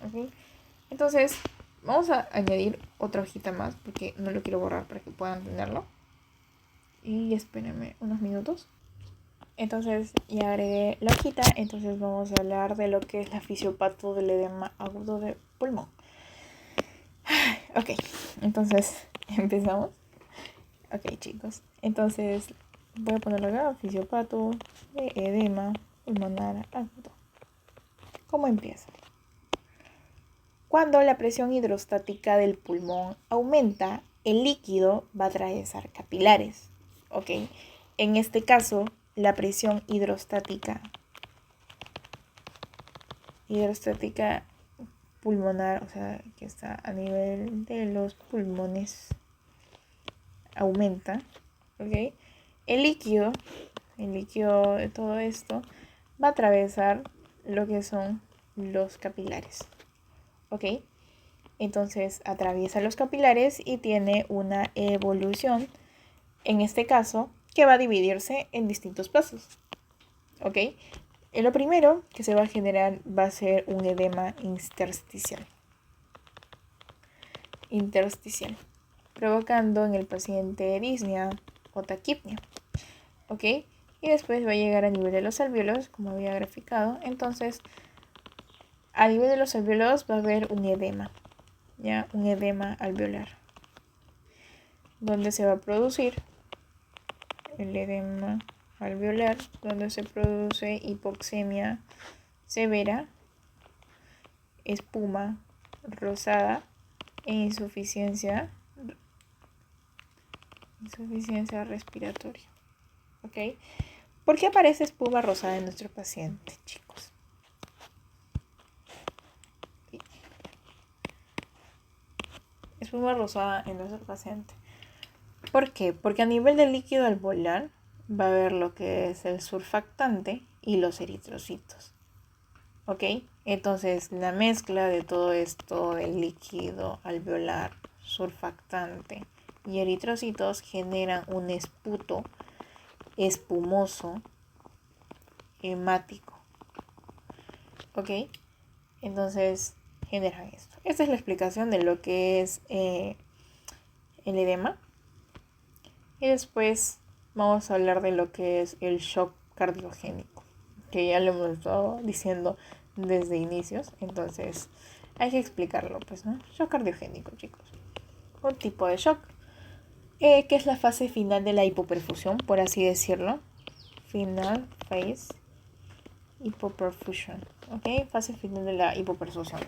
¿Ok? Entonces, vamos a añadir otra hojita más porque no lo quiero borrar para que puedan tenerlo. Y espérenme unos minutos. Entonces, ya agregué la hojita. Entonces, vamos a hablar de lo que es la fisiopato del edema agudo de pulmón. Ok, entonces, empezamos. Ok, chicos. Entonces, voy a ponerlo acá: fisiopato de edema pulmonar agudo. ¿Cómo empieza? Cuando la presión hidrostática del pulmón aumenta, el líquido va a atravesar capilares, ¿ok? En este caso, la presión hidrostática pulmonar, o sea, que está a nivel de los pulmones, aumenta, ¿ok? El líquido de todo esto va a atravesar lo que son los capilares, ¿ok? Entonces atraviesa los capilares y tiene una evolución, en este caso, que va a dividirse en distintos pasos, ¿ok? Lo primero que se va a generar va a ser un edema intersticial, provocando en el paciente disnea o taquipnea, ¿ok? Y después va a llegar a nivel de los alvéolos, como había graficado. Entonces, a nivel de los alvéolos va a haber un edema, ¿ya? Un edema alveolar, donde se va a producir el edema alveolar, donde se produce hipoxemia severa, espuma rosada e insuficiencia respiratoria, ¿ok? ¿Por qué aparece espuma rosada en nuestro paciente, chicos? Espuma rosada en nuestro paciente. ¿Por qué? Porque a nivel del líquido alveolar va a haber lo que es el surfactante y los eritrocitos, ¿ok? Entonces, la mezcla de todo esto, del líquido alveolar, surfactante y eritrocitos generan un esputo espumoso hemático, ¿ok? Entonces, generan esto. Esta es la explicación de lo que es el edema. Y después vamos a hablar de lo que es el shock cardiogénico, que ya lo hemos estado diciendo desde inicios. Entonces, hay que explicarlo, pues, ¿no? Shock cardiogénico, chicos. Un tipo de shock, que es la fase final de la hipoperfusión, por así decirlo. Final phase hipoperfusion, ¿ok? Fase final de la hipoperfusión.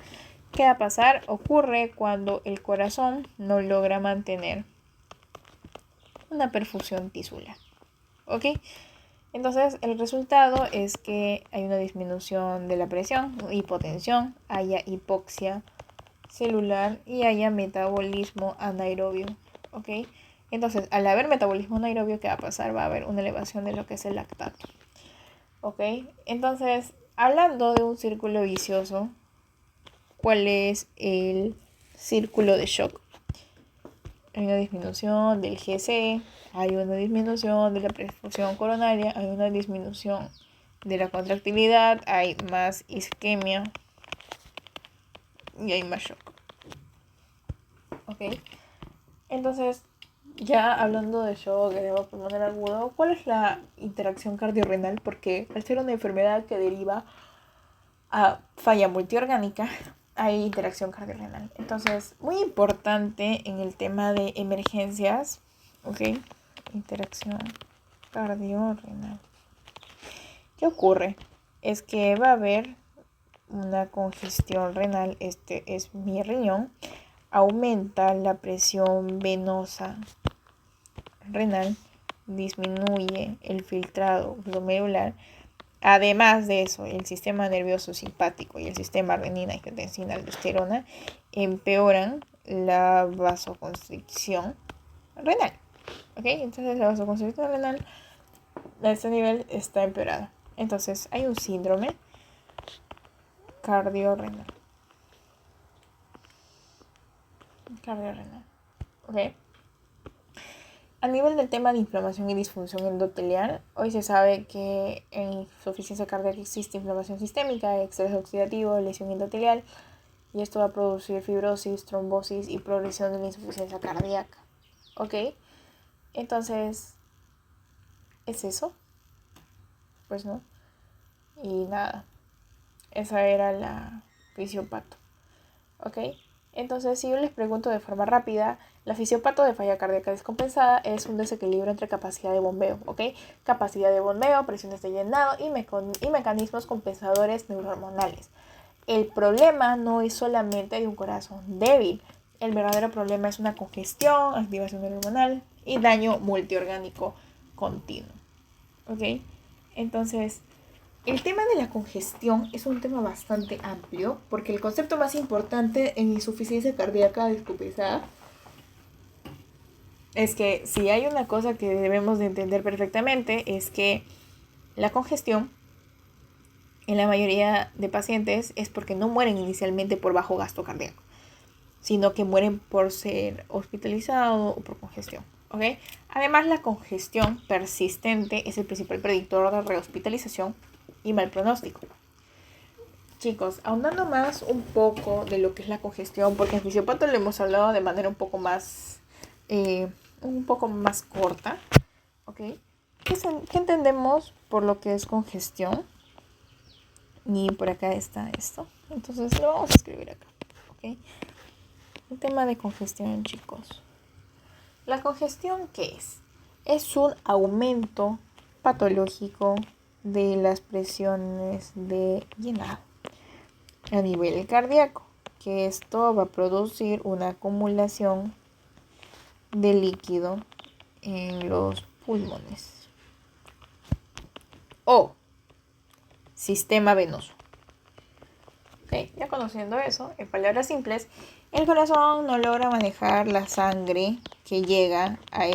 ¿Qué va a pasar? Ocurre cuando el corazón no logra mantener una perfusión tisular, ¿ok? Entonces el resultado es que hay una disminución de la presión, hipotensión, haya hipoxia celular y haya metabolismo anaerobio, ¿ok? Entonces al haber metabolismo anaerobio, ¿qué va a pasar? Va a haber una elevación de lo que es el lactato, ¿ok? Entonces, hablando de un círculo vicioso, ¿cuál es el círculo de shock? Hay una disminución del GC, hay una disminución de la perfusión coronaria, hay una disminución de la contractilidad, hay más isquemia y hay más shock. ¿Ok? Entonces, ya hablando de shock, edema pulmonar agudo, ¿cuál es la interacción cardiorrenal? Porque al ser una enfermedad que deriva a falla multiorgánica, hay interacción cardiorrenal. Entonces, muy importante en el tema de emergencias, ¿ok? Interacción cardiorrenal. ¿Qué ocurre? Es que va a haber una congestión renal, este es mi riñón, aumenta la presión venosa renal, disminuye el filtrado glomerular. Además de eso, el sistema nervioso simpático y el sistema renina, angiotensina, aldosterona empeoran la vasoconstricción renal. ¿Ok? Entonces la vasoconstricción renal a este nivel está empeorada. Entonces hay un síndrome cardiorrenal. ¿Ok? A nivel del tema de inflamación y disfunción endotelial, hoy se sabe que en insuficiencia cardíaca existe inflamación sistémica, estrés oxidativo, lesión endotelial, y esto va a producir fibrosis, trombosis y progresión de la insuficiencia cardíaca. ¿Ok? Entonces, ¿es eso? Pues no. Y nada, esa era la fisiopato. ¿Ok? Entonces, si yo les pregunto de forma rápida, la fisiopato de falla cardíaca descompensada es un desequilibrio entre capacidad de bombeo, ¿ok? Capacidad de bombeo, presiones de llenado y mecanismos compensadores neurohormonales. El problema no es solamente de un corazón débil. El verdadero problema es una congestión, activación neurohormonal y daño multiorgánico continuo, ¿ok? Entonces, el tema de la congestión es un tema bastante amplio porque el concepto más importante en insuficiencia cardíaca descompensada es que si hay una cosa que debemos de entender perfectamente es que la congestión en la mayoría de pacientes es porque no mueren inicialmente por bajo gasto cardíaco, sino que mueren por ser hospitalizados o por congestión, ¿ok? Además, la congestión persistente es el principal predictor de rehospitalización y mal pronóstico. Chicos, ahondando más un poco de lo que es la congestión, porque en fisiopato lo hemos hablado de manera un poco más corta, ¿ok? ¿Qué entendemos por lo que es congestión? Y por acá está esto. Entonces lo vamos a escribir acá, ¿ok? El tema de congestión, chicos. ¿La congestión qué es? Es un aumento patológico de las presiones de llenado a nivel cardíaco, que esto va a producir una acumulación de líquido en los pulmones o sistema venoso. ¿Okay? Ya conociendo eso, en palabras simples, el corazón no logra manejar la sangre que llega a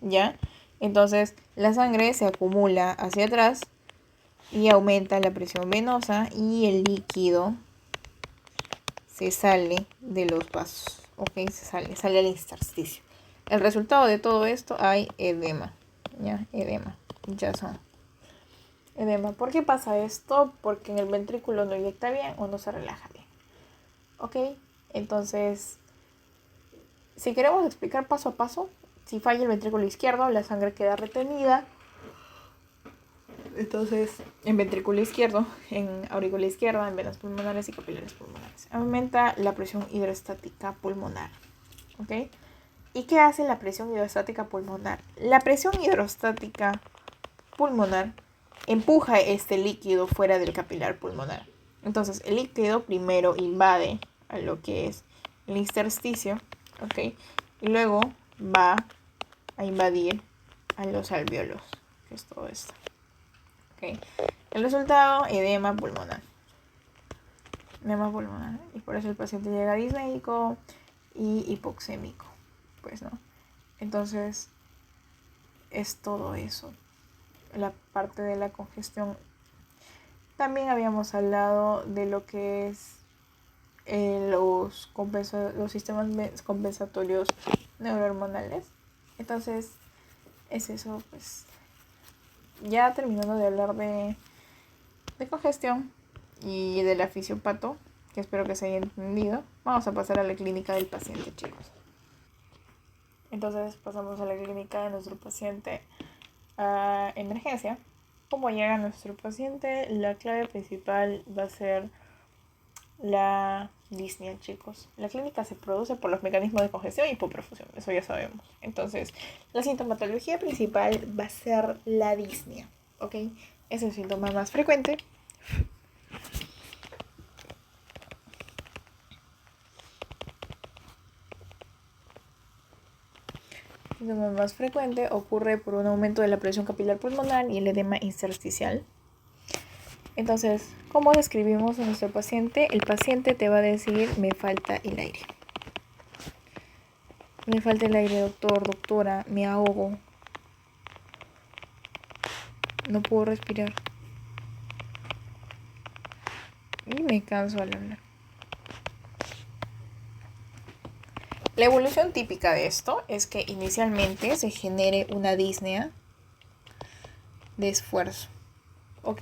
¿ya? Entonces la sangre se acumula hacia atrás y aumenta la presión venosa y el líquido se sale de los vasos, ¿ok? Sale al intersticio. El resultado de todo esto hay edema, ¿ya? Edema, ya son edema. ¿Por qué pasa esto? Porque en el ventrículo no inyecta bien o no se relaja bien, ¿ok? Entonces, si queremos explicar paso a paso, si falla el ventrículo izquierdo, la sangre queda retenida. Entonces, en ventrículo izquierdo, en aurícula izquierda, en venas pulmonares y capilares pulmonares, aumenta la presión hidrostática pulmonar, ¿ok? ¿Y qué hace la presión hidrostática pulmonar? La presión hidrostática pulmonar empuja este líquido fuera del capilar pulmonar. Entonces, el líquido primero invade a lo que es el intersticio, ¿ok? Y luego va a invadir a los alvéolos, que es todo esto. ¿Ok? El resultado, edema pulmonar. Edema pulmonar. Y por eso el paciente llega disnéico y hipoxémico. Pues, ¿no? Entonces, es todo eso. La parte de la congestión. También habíamos hablado de lo que es los sistemas compensatorios neurohormonales. Entonces, es eso, pues. Ya terminando de hablar de congestión y de la fisiopato, que espero que se haya entendido, vamos a pasar a la clínica del paciente, chicos. Entonces pasamos a la clínica de nuestro paciente a emergencia. ¿Cómo llega nuestro paciente? La clave principal va a ser la disnea, chicos. La clínica se produce por los mecanismos de congestión y hipoperfusión, eso ya sabemos. Entonces, la sintomatología principal va a ser la disnea, ¿ok? Es el síntoma más frecuente. El síntoma más frecuente ocurre por un aumento de la presión capilar pulmonar y el edema intersticial. Entonces, ¿cómo describimos a nuestro paciente? El paciente te va a decir, me falta el aire. Me falta el aire, doctor, doctora, me ahogo. No puedo respirar. Y me canso al hablar. La evolución típica de esto es que inicialmente se genere una disnea de esfuerzo, ¿ok?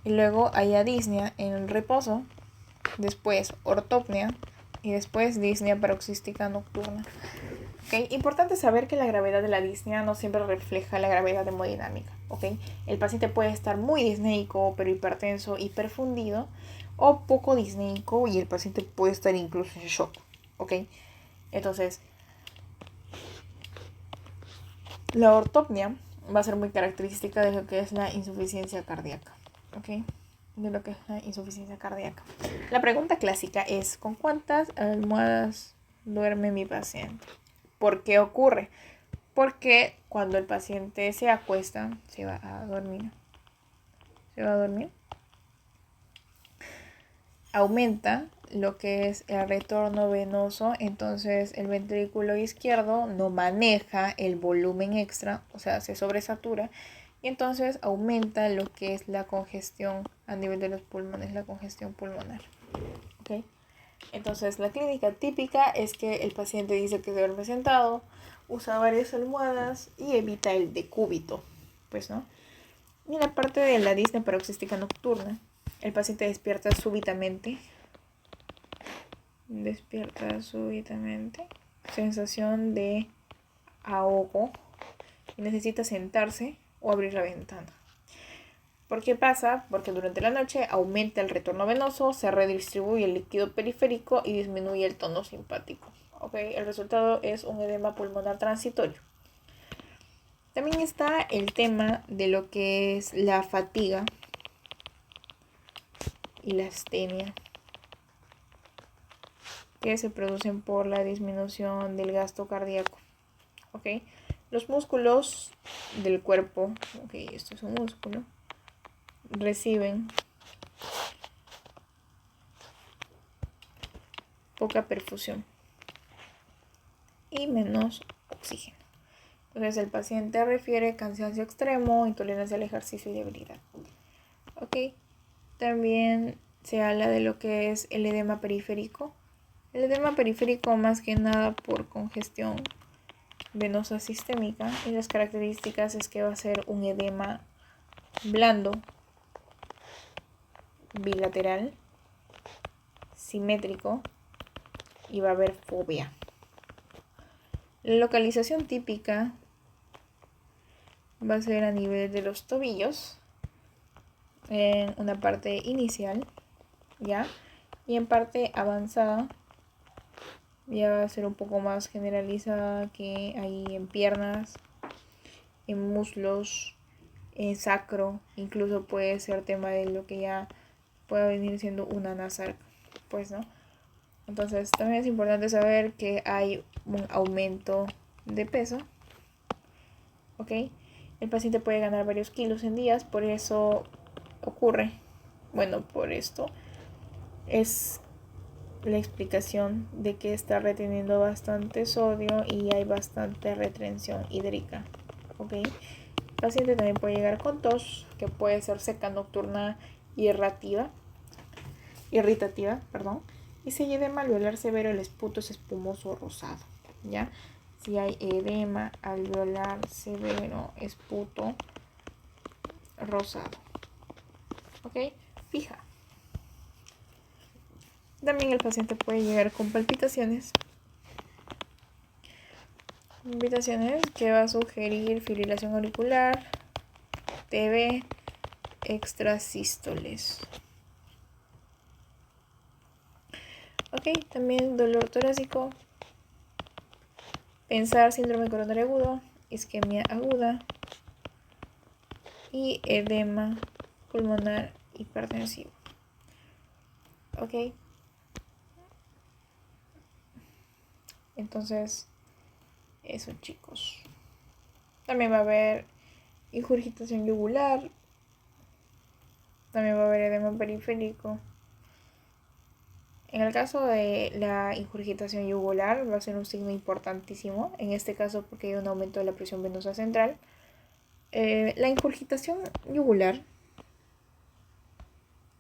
Y luego haya disnea en el reposo, después ortopnea y después disnea paroxística nocturna. ¿Okay? Importante saber que la gravedad de la disnea no siempre refleja la gravedad hemodinámica. ¿Okay? El paciente puede estar muy disneico, pero hipertenso, hiperfundido, o poco disneico y el paciente puede estar incluso en shock. ¿Okay? Entonces, la ortopnea va a ser muy característica de lo que es la insuficiencia cardíaca. ¿Okay? De lo que es la insuficiencia cardíaca. La pregunta clásica es, ¿con cuántas almohadas duerme mi paciente? ¿Por qué ocurre? Porque cuando el paciente se acuesta, se va a dormir. Aumenta lo que es el retorno venoso, entonces el ventrículo izquierdo no maneja el volumen extra, o sea, se sobresatura, y entonces aumenta lo que es la congestión a nivel de los pulmones, la congestión pulmonar. ¿Okay? Entonces, la clínica típica es que el paciente dice que se duerme sentado, usa varias almohadas y evita el decúbito, pues, ¿no? Y en la parte de la disnea paroxística nocturna, el paciente despierta súbitamente, sensación de ahogo, y necesita sentarse o abrir la ventana. ¿Por qué pasa? Porque durante la noche aumenta el retorno venoso, se redistribuye el líquido periférico y disminuye el tono simpático. ¿Okay? El resultado es un edema pulmonar transitorio. También está el tema de lo que es la fatiga y la astenia, que se producen por la disminución del gasto cardíaco. ¿Okay? Los músculos del cuerpo, esto es un músculo, reciben poca perfusión y menos oxígeno. Entonces el paciente refiere cansancio extremo, intolerancia al ejercicio y debilidad. También se habla de lo que es el edema periférico. El edema periférico más que nada por congestión venosa sistémica, y las características es que va a ser un edema blando, bilateral, simétrico y va a haber fobia. La localización típica va a ser a nivel de los tobillos, en una parte inicial, ¿ya? Y en parte avanzada ya va a ser un poco más generalizada, que ahí en piernas, en muslos, en sacro, incluso puede ser tema de lo que ya pueda venir siendo una nasal, pues, ¿no? Entonces también es importante saber que hay un aumento de peso, ¿ok? El paciente puede ganar varios kilos en días, por eso ocurre, bueno, por esto es la explicación de que está reteniendo bastante sodio y hay bastante retención hídrica, ¿ok? El paciente también puede llegar con tos, que puede ser seca nocturna irritativa, y si hay edema alveolar severo, el esputo es espumoso rosado, ¿ya? Si hay edema alveolar severo, esputo rosado, ¿ok? Fija. También el paciente puede llegar con palpitaciones que va a sugerir fibrilación auricular, TB, extrasístoles. Ok, también dolor torácico, pensar síndrome coronario agudo, isquemia aguda y edema pulmonar hipertensivo. Ok, entonces eso, chicos. También va a haber ingurgitación yugular, también va a haber edema periférico. En el caso de la ingurgitación yugular va a ser un signo importantísimo, en este caso porque hay un aumento de la presión venosa central. La ingurgitación yugular,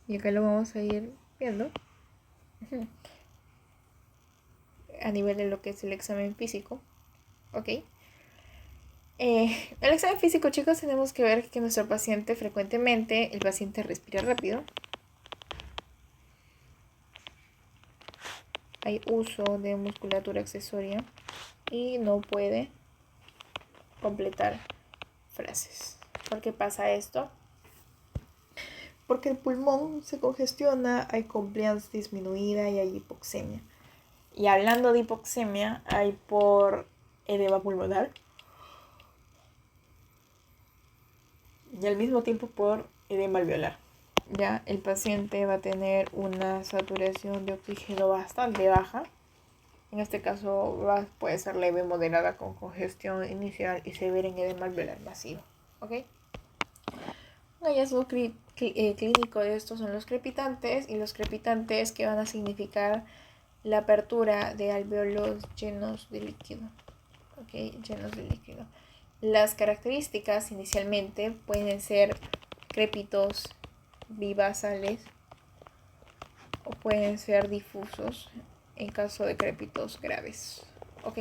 y acá lo vamos a ir viendo a nivel de lo que es el examen físico, ¿ok? El examen físico, chicos, tenemos que ver que nuestro paciente frecuentemente, el paciente respira rápido, hay uso de musculatura accesoria y no puede completar frases. ¿Por qué pasa esto? Porque el pulmón se congestiona, hay compliance disminuida y hay hipoxemia. Y hablando de hipoxemia, hay por edema pulmonar y al mismo tiempo por edema alveolar. Ya el paciente va a tener una saturación de oxígeno bastante baja. En este caso puede ser leve, moderada, con congestión inicial y severa en edema alveolar masivo. ¿Ok? Un hallazgo clínico de estos son los crepitantes, y los crepitantes que van a significar la apertura de alvéolos llenos de líquido. ¿Ok? Llenos de líquido. Las características inicialmente pueden ser crépitos vivasales o pueden ser difusos en caso de crépitos graves. ¿Ok?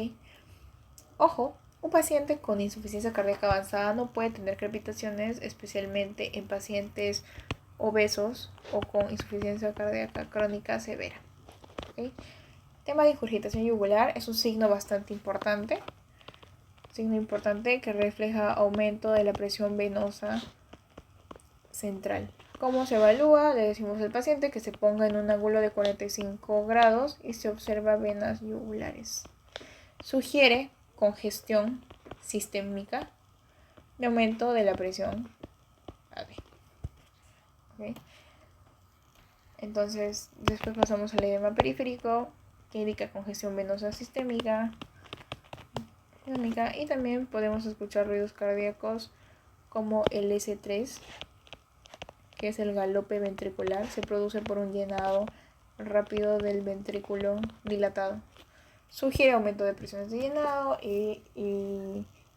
Ojo, un paciente con insuficiencia cardíaca avanzada no puede tener crepitaciones, especialmente en pacientes obesos o con insuficiencia cardíaca crónica severa. ¿Okay? Tema de ingurgitación yugular es un signo bastante importante. Signo importante que refleja aumento de la presión venosa central. ¿Cómo se evalúa? Le decimos al paciente que se ponga en un ángulo de 45 grados y se observa venas yugulares. Sugiere congestión sistémica de aumento de la presión AV. ¿Okay? Entonces, después pasamos al edema periférico, que indica congestión venosa sistémica, y también podemos escuchar ruidos cardíacos como el S3, que es el galope ventricular, se produce por un llenado rápido del ventrículo dilatado. Sugiere aumento de presiones de llenado y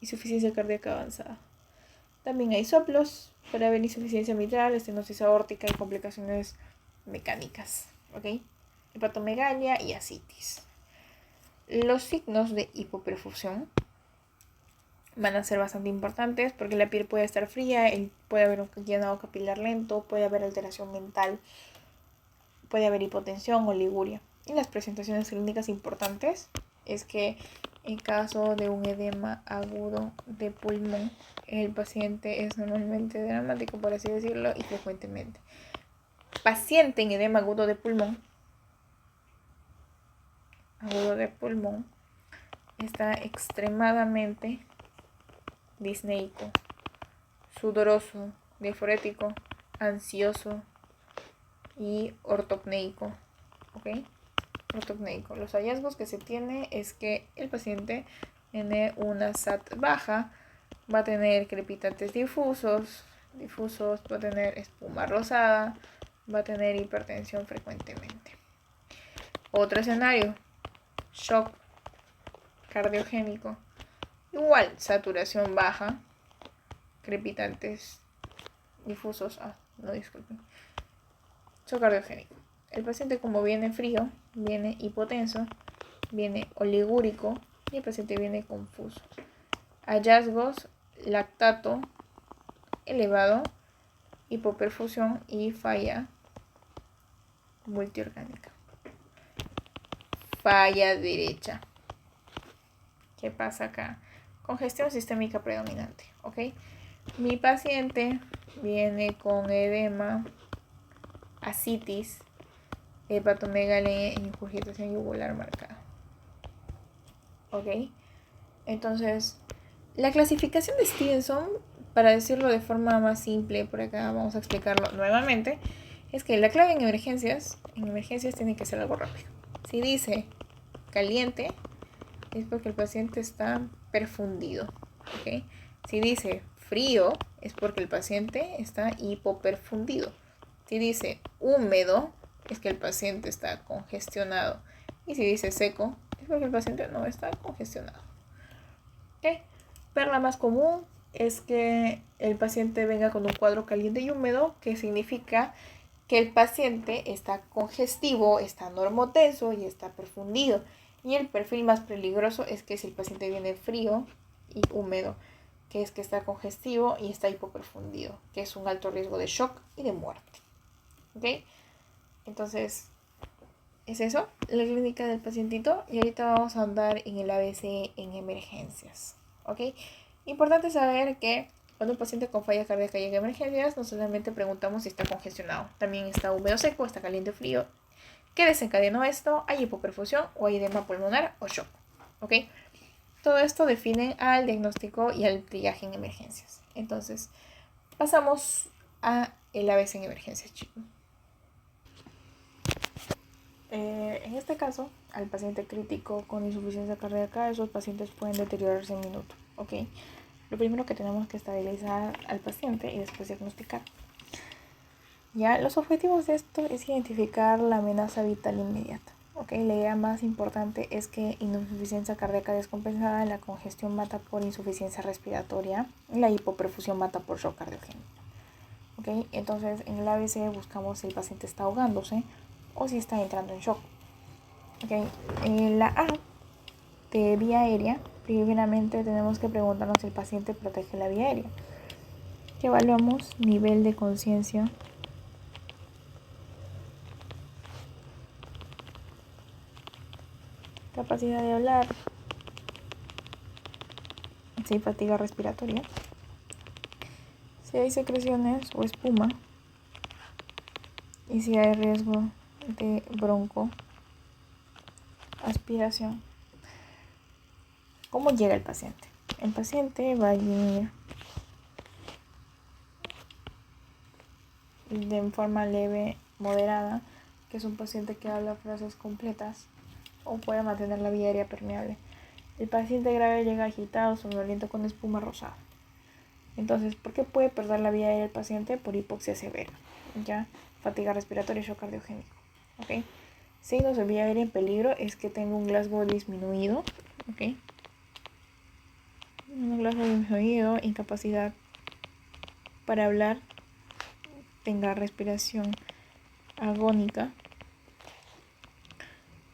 insuficiencia cardíaca avanzada. También hay soplos para ver insuficiencia mitral, estenosis aórtica y complicaciones mecánicas, ¿ok? Hepatomegalia y ascitis. Los signos de hipoperfusión van a ser bastante importantes porque la piel puede estar fría, puede haber un llenado capilar lento, puede haber alteración mental, puede haber hipotensión o liguria. Y las presentaciones clínicas importantes es que en caso de un edema agudo de pulmón, el paciente es normalmente dramático, por así decirlo, y frecuentemente. Paciente en edema agudo de pulmón está extremadamente disneico, sudoroso, diaforético, ansioso y ortopneico, ¿ok? Ortopneico. Los hallazgos que se tiene es que el paciente tiene una SAT baja, va a tener crepitantes difusos, va a tener espuma rosada, va a tener hipertensión frecuentemente. Otro escenario, shock cardiogénico. Igual, saturación baja, crepitantes difusos, shock cardiogénico. El paciente, como viene frío, viene hipotenso, viene oligúrico y el paciente viene confuso. Hallazgos, lactato elevado, hipoperfusión y falla multiorgánica. Falla derecha. ¿Qué pasa acá? Congestión sistémica predominante, ¿ok? Mi paciente viene con edema, ascitis, hepatomegalia e ingurgitación yugular marcada, ¿ok? Entonces, la clasificación de Stevenson, para decirlo de forma más simple, por acá vamos a explicarlo nuevamente, es que la clave en emergencias tiene que ser algo rápido. Si dice caliente, es porque el paciente está perfundido, ¿ok? Si dice frío, es porque el paciente está hipoperfundido. Si dice húmedo, es que el paciente está congestionado. Y si dice seco, es porque el paciente no está congestionado. ¿Ok? Perla más común es que el paciente venga con un cuadro caliente y húmedo, que significa que el paciente está congestivo, está normotenso y está perfundido. Y el perfil más peligroso es que si el paciente viene frío y húmedo, que es que está congestivo y está hipoperfundido, que es un alto riesgo de shock y de muerte. ¿Ok? Entonces, es eso, la clínica del pacientito. Y ahorita vamos a andar en el ABC en emergencias. ¿Ok? Importante saber que cuando un paciente con falla cardíaca llega a emergencias, no solamente preguntamos si está congestionado, también está húmedo seco, está caliente o frío. ¿Qué desencadenó esto? ¿Hay hipoperfusión o hay edema pulmonar o shock? ¿Ok? Todo esto define al diagnóstico y al triaje en emergencias. Entonces, pasamos a el ABC en emergencias, chicos. En este caso, al paciente crítico con insuficiencia cardíaca, esos pacientes pueden deteriorarse en minutos, ¿ok? Lo primero que tenemos que estabilizar al paciente y después diagnosticar. Ya, los objetivos de esto es identificar la amenaza vital inmediata, ¿ok? La idea más importante es que insuficiencia cardíaca descompensada, la congestión mata por insuficiencia respiratoria, la hipoperfusión mata por shock cardiogénico, ¿ok? Entonces, en el ABC buscamos si el paciente está ahogándose o si está entrando en shock. Okay. En la A de vía aérea, primeramente tenemos que preguntarnos si el paciente protege la vía aérea. Que evaluamos nivel de conciencia, capacidad de hablar, si hay fatiga respiratoria, si hay secreciones o espuma y si hay riesgo de bronco aspiración. ¿Cómo llega el paciente? El paciente va a venir de forma leve, moderada, que es un paciente que habla frases completas o puede mantener la vía aérea permeable. El paciente grave llega agitado, somnoliento con espuma rosada. Entonces, ¿por qué puede perder la vía aérea el paciente? Por hipoxia severa, ¿ya? Fatiga respiratoria y shock cardiogénico, ¿ok? Signos de vía aérea en peligro es que tenga un Glasgow disminuido, ¿ok? Un Glasgow disminuido, incapacidad para hablar, tenga respiración agónica,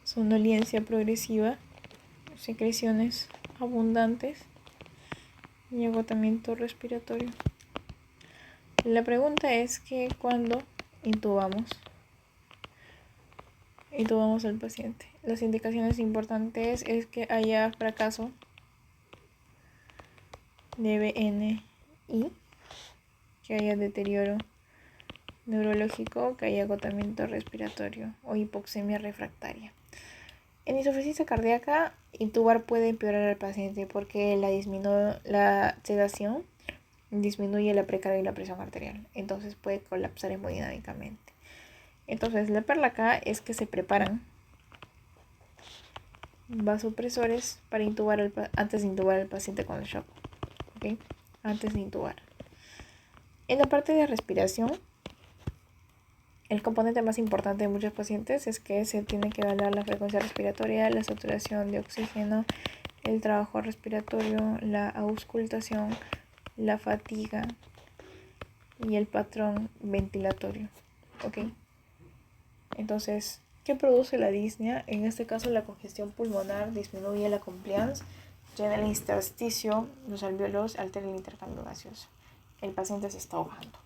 somnolencia progresiva, secreciones abundantes y agotamiento respiratorio. La pregunta es que cuando intubamos al paciente, las indicaciones importantes es que haya fracaso de BNI, que haya deterioro neurológico, que haya agotamiento respiratorio o hipoxemia refractaria. En insuficiencia cardíaca, intubar puede empeorar al paciente porque la sedación disminuye la precarga y la presión arterial, entonces puede colapsar hemodinámicamente. Entonces la perla acá es que se preparan vasopresores para intubar antes de intubar al paciente con el shock, ¿okay? Antes de intubar. En la parte de respiración, el componente más importante de muchos pacientes es que se tiene que evaluar la frecuencia respiratoria, la saturación de oxígeno, el trabajo respiratorio, la auscultación, la fatiga y el patrón ventilatorio. ¿Ok? Entonces, ¿qué produce la disnea? En este caso, la congestión pulmonar disminuye la compliance, llena el intersticio, los alvéolos, altera el intercambio gaseoso. El paciente se está ahogando.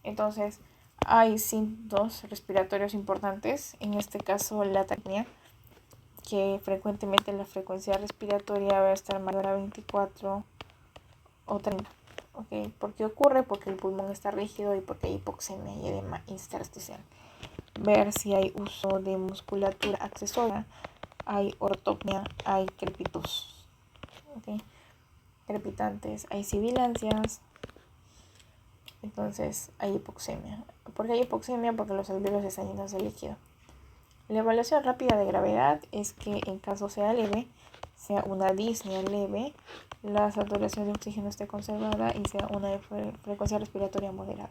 Entonces, hay síntomas respiratorios importantes, en este caso la taquipnea, que frecuentemente la frecuencia respiratoria va a estar mayor a 24 o 30. ¿Okay? ¿Por qué ocurre? Porque el pulmón está rígido y porque hay hipoxemia y edema intersticial. Ver si hay uso de musculatura accesoria, hay ortopnea, hay crepitus, ¿okay? Crepitantes, hay sibilancias. Entonces hay hipoxemia. ¿Por qué hay hipoxemia? Porque los alvéolos están llenos de líquido. La evaluación rápida de gravedad es que en caso sea leve, sea una disnea leve, la saturación de oxígeno esté conservada y sea una frecuencia respiratoria moderada.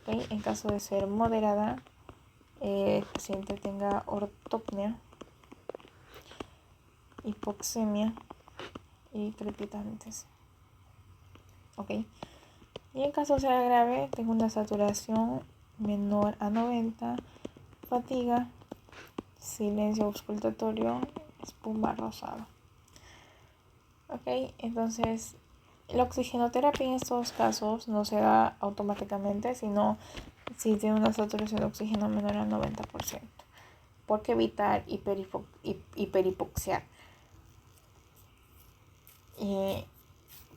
¿Okay? En caso de ser moderada, el paciente tenga ortopnea, hipoxemia y crepitantes. ¿Ok? Y en caso sea grave, tengo una saturación menor a 90, fatiga, silencio auscultatorio, espuma rosada. Ok, entonces la oxigenoterapia en estos casos no se da automáticamente, sino si tiene una saturación de oxígeno menor al 90%. ¿Por qué evitar hiperhipoxiar?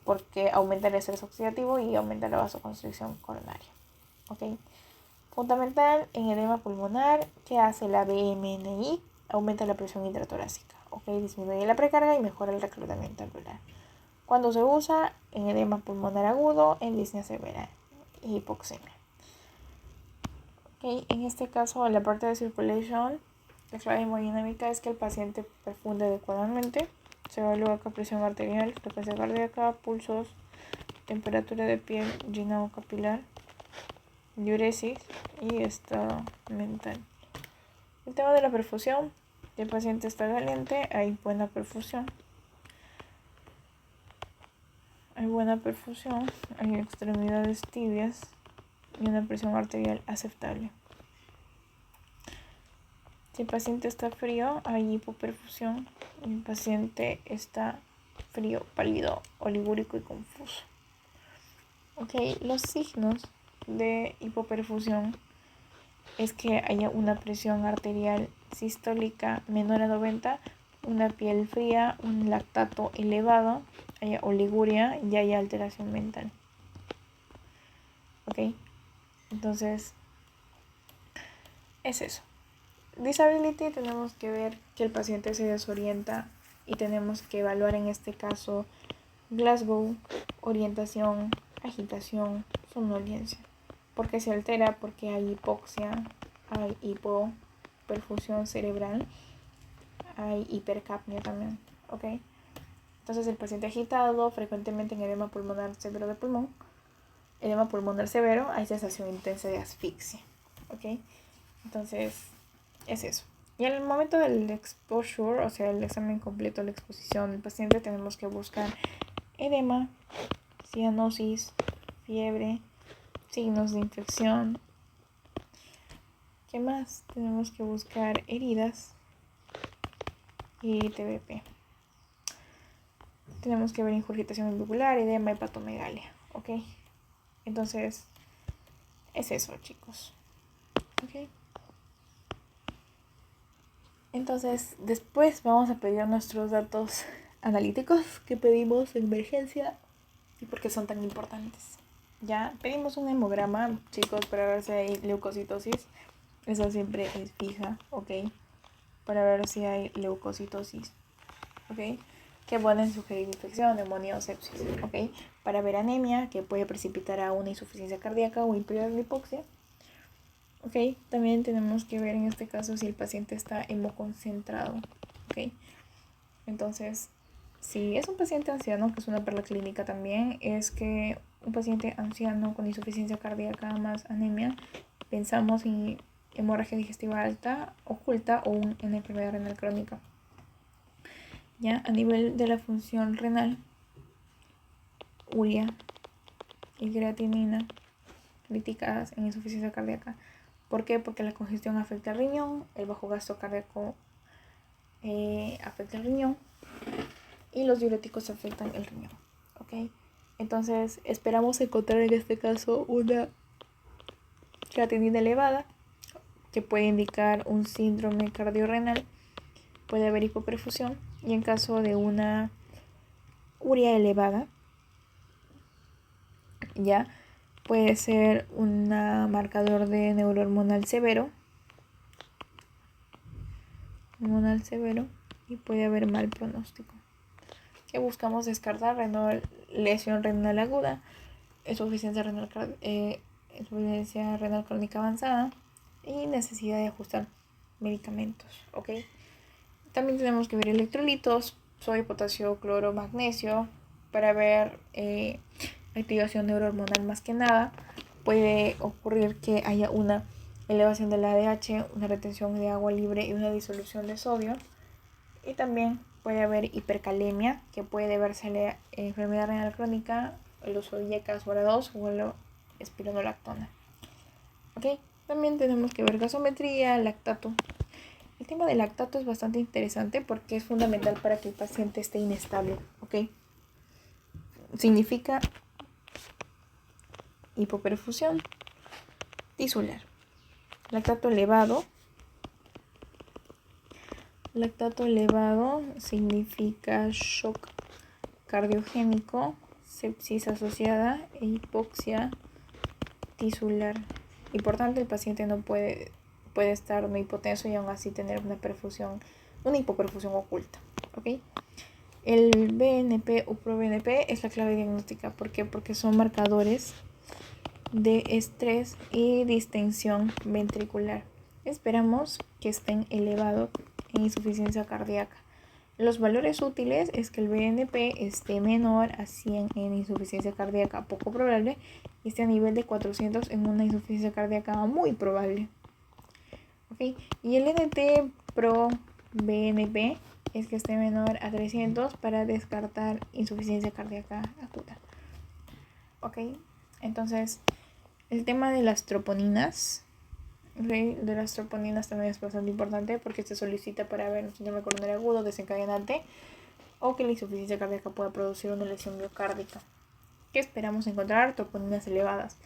Porque aumenta el estrés oxidativo y aumenta la vasoconstricción coronaria. ¿Okay? Fundamental en edema pulmonar, ¿qué hace la BMNI? Aumenta la presión intratorácica. ¿Okay? Disminuye la precarga y mejora el reclutamiento alveolar. Cuando se usa en edema pulmonar agudo, en disnea severa y hipoxemia. ¿Okay? En este caso, en la parte de circulation, la clave hemodinámica es que el paciente perfunde adecuadamente. Se evalúa con presión arterial, frecuencia cardíaca, pulsos, temperatura de piel, llenado capilar, diuresis y estado mental. El tema de la perfusión. Si el paciente está caliente, hay buena perfusión. Hay extremidades tibias y una presión arterial aceptable. Si el paciente está frío, hay hipoperfusión. El paciente está frío, pálido, oligúrico y confuso. Okay, los signos de hipoperfusión es que haya una presión arterial sistólica menor a 90, una piel fría, un lactato elevado, haya oliguria y haya alteración mental. Ok, entonces es eso. Disability, tenemos que ver que el paciente se desorienta y tenemos que evaluar en este caso Glasgow, orientación, agitación, somnolencia. ¿Por qué se altera? Porque hay hipoxia, hay hipoperfusión cerebral, hay hipercapnia también. ¿Ok? Entonces el paciente agitado, frecuentemente en edema pulmonar severo de pulmón, edema pulmonar severo, hay sensación intensa de asfixia. ¿Ok? Entonces es eso. Y en el momento del exposure, o sea, el examen completo, la exposición del paciente, tenemos que buscar edema, cianosis, fiebre, signos de infección. ¿Qué más? Tenemos que buscar heridas y TBP. Tenemos que ver ingurgitación ventricular, edema, hepatomegalia, ¿ok? Entonces, es eso, chicos. ¿Ok? Entonces, después vamos a pedir nuestros datos analíticos que pedimos en emergencia y por qué son tan importantes. Ya pedimos un hemograma, chicos, para ver si hay leucocitosis. Esa siempre es fija, ¿ok? Para ver si hay leucocitosis, ¿ok? Que pueden sugerir infección, neumonía o sepsis, ¿ok? Para ver anemia, que puede precipitar a una insuficiencia cardíaca o hipoxia. ¿Ok? También tenemos que ver en este caso si el paciente está hemoconcentrado, ¿ok? Entonces, si es un paciente anciano, que es una perla clínica también, es que un paciente anciano con insuficiencia cardíaca más anemia, pensamos en hemorragia digestiva alta, oculta o una enfermedad renal crónica. Ya, a nivel de la función renal, urea y creatinina críticas en insuficiencia cardíaca. ¿Por qué? Porque la congestión afecta al riñón, el bajo gasto cardíaco afecta el riñón y los diuréticos afectan el riñón, ¿ok? Entonces esperamos encontrar en este caso una creatinina elevada que puede indicar un síndrome cardiorrenal, puede haber hipoperfusión y en caso de una urea elevada ya puede ser un marcador de neurohormonal severo y puede haber mal pronóstico. Que buscamos descartar lesión renal aguda, insuficiencia renal crónica avanzada y necesidad de ajustar medicamentos, ¿ok? También tenemos que ver electrolitos, sodio, potasio, cloro, magnesio, para ver activación neurohormonal más que nada. Puede ocurrir que haya una elevación del ADH, una retención de agua libre y una disolución de sodio. Y también puede haber hipercalemia, que puede deberse a la enfermedad renal crónica, el uso de IECAS o ARA2 o la espironolactona. ¿Ok? También tenemos que ver gasometría, lactato. El tema del lactato es bastante interesante porque es fundamental para que el paciente esté inestable. ¿Ok? Significa hipoperfusión tisular. Lactato elevado significa shock cardiogénico, sepsis asociada e hipoxia tisular. Importante, el paciente no puede estar no hipotenso y aún así tener una hipoperfusión oculta. ¿Ok? El BNP o proBNP es la clave diagnóstica. ¿Por qué? Porque son marcadores de estrés y distensión ventricular. Esperamos que estén elevados en insuficiencia cardíaca. Los valores útiles es que el BNP esté menor a 100 en insuficiencia cardíaca poco probable y esté a nivel de 400 en una insuficiencia cardíaca muy probable. ¿Okay? Y el NT pro BNP es que esté menor a 300 para descartar insuficiencia cardíaca aguda. ¿Ok? Entonces, el tema de las troponinas, de las troponinas también es bastante importante porque se solicita para ver un síndrome coronario agudo desencadenante o que la insuficiencia cardíaca pueda producir una lesión miocárdica. ¿Qué esperamos encontrar? Troponinas elevadas.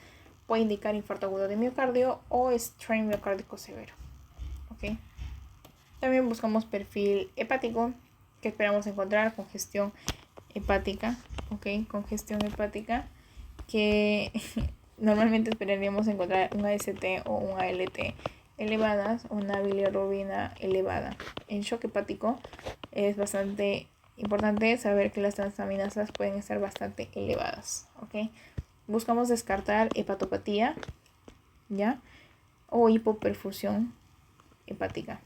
Puede indicar infarto agudo de miocardio o strain miocárdico severo. ¿Ok? También buscamos perfil hepático, que esperamos encontrar congestión hepática, ¿ok? Congestión hepática, que normalmente esperaríamos encontrar un AST o un ALT elevadas o una bilirrubina elevada. En shock hepático es bastante importante saber que las transaminasas pueden estar bastante elevadas, ¿ok? Buscamos descartar hepatopatía, ¿ya? O hipoperfusión hepática.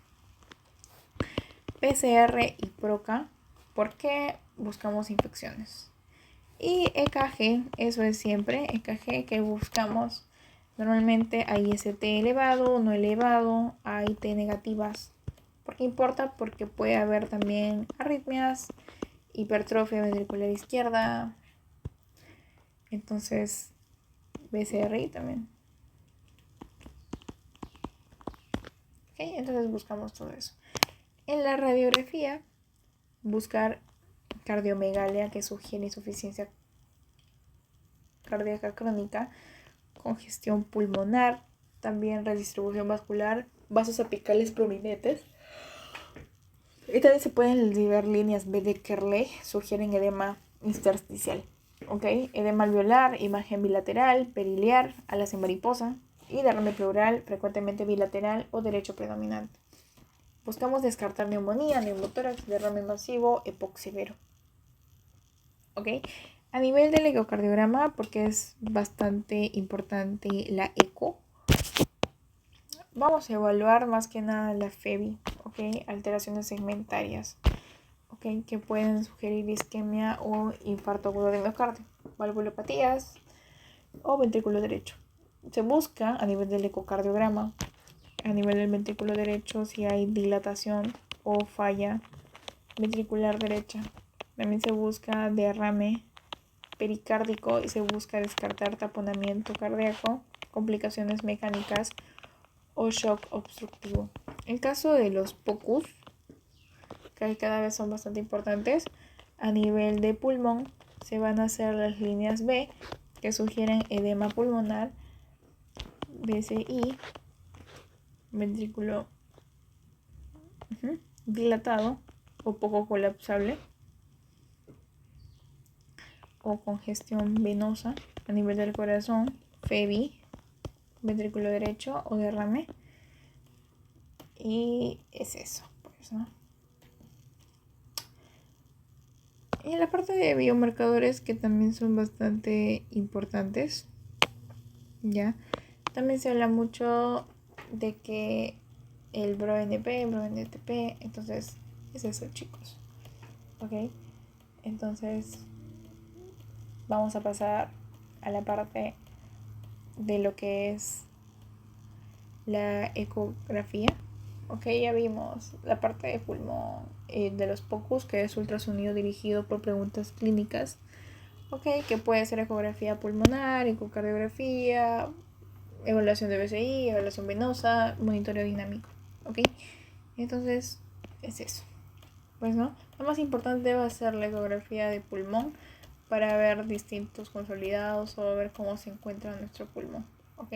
PCR y PROCA, porque buscamos infecciones. Y EKG, eso es siempre, EKG que buscamos normalmente hay IST elevado, no elevado, hay T negativas. ¿Por qué importa? Porque puede haber también arritmias, hipertrofia ventricular izquierda. Entonces, BCRI también. Ok, entonces buscamos todo eso. En la radiografía, buscar cardiomegalia, que sugiere insuficiencia cardíaca crónica, congestión pulmonar, también redistribución vascular, vasos apicales prominentes. Y también se pueden ver líneas B de Kerley, sugieren edema intersticial. ¿Ok? Edema alveolar, imagen bilateral, periliar, alas en mariposa y derrame pleural, frecuentemente bilateral o derecho predominante. Buscamos descartar neumonía, neumotórax, derrame masivo, EPOC severo. ¿Ok? A nivel del ecocardiograma, porque es bastante importante la eco, vamos a evaluar más que nada la FEBI, ¿ok? Alteraciones segmentarias, ¿ok? Que pueden sugerir isquemia o infarto agudo de miocardio, valvulopatías o ventrículo derecho. Se busca a nivel del ecocardiograma, a nivel del ventrículo derecho, si hay dilatación o falla ventricular derecha. También se busca derrame pericárdico y se busca descartar taponamiento cardíaco, complicaciones mecánicas o shock obstructivo. En caso de los POCUS, que cada vez son bastante importantes, a nivel de pulmón se van a hacer las líneas B, que sugieren edema pulmonar, BCI, ventrículo dilatado o poco colapsable, o congestión venosa a nivel del corazón, FEBI, ventrículo derecho o derrame. Y es eso, pues, ¿no? Y en la parte de biomarcadores, que también son bastante importantes, ya, también se habla mucho de que el BroNP, BroNTP, entonces es eso, chicos. Ok, entonces vamos a pasar a la parte de lo que es la ecografía. Ok, ya vimos la parte de pulmón, de los POCUS, que es ultrasonido dirigido por preguntas clínicas. Ok, que puede ser ecografía pulmonar, ecocardiografía, evaluación de BCI, evaluación venosa, monitoreo dinámico. Ok, entonces es eso. Pues no, lo más importante va a ser la ecografía de pulmón para ver distintos consolidados o ver cómo se encuentra nuestro pulmón. Ok,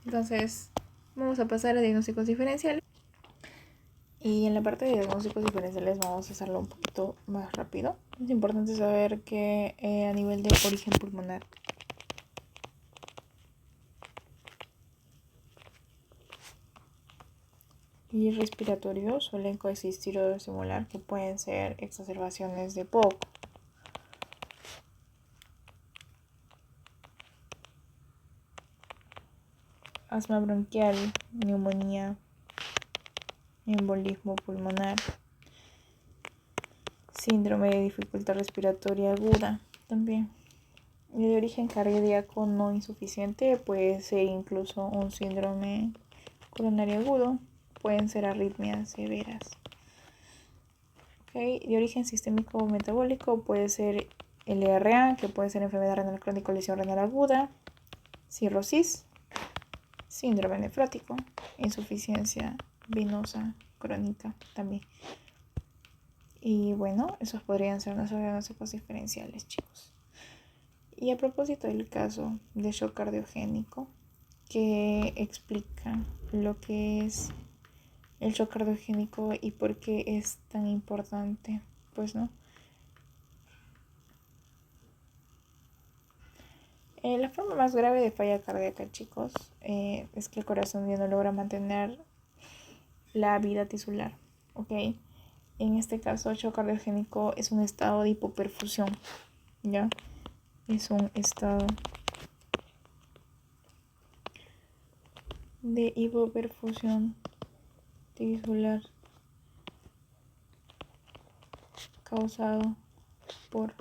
entonces vamos a pasar a diagnósticos diferenciales. Y en la parte de diagnósticos diferenciales vamos a hacerlo un poquito más rápido. Es importante saber que a nivel de origen pulmonar, y respiratorio suelen coexistir o simular, que pueden ser exacerbaciones de POC, asma bronquial, neumonía, embolismo pulmonar, síndrome de dificultad respiratoria aguda también. Y de origen cardíaco no insuficiente puede ser incluso un síndrome coronario agudo, pueden ser arritmias severas. Okay. De origen sistémico metabólico puede ser LRA, que puede ser enfermedad renal crónica o lesión renal aguda, cirrosis, síndrome nefrótico, insuficiencia venosa crónica también. Y bueno, esos podrían ser nuestros diagnósticos diferenciales, chicos. Y a propósito del caso de shock cardiogénico, que explica lo que es el shock cardiogénico y por qué es tan importante, pues, ¿no? La forma más grave de falla cardíaca, chicos, es que el corazón ya no logra mantener la vida tisular, ¿ok? En este caso, el shock cardiogénico es un estado de hipoperfusión, ¿ya? Es un estado de hipoperfusión tisular causado por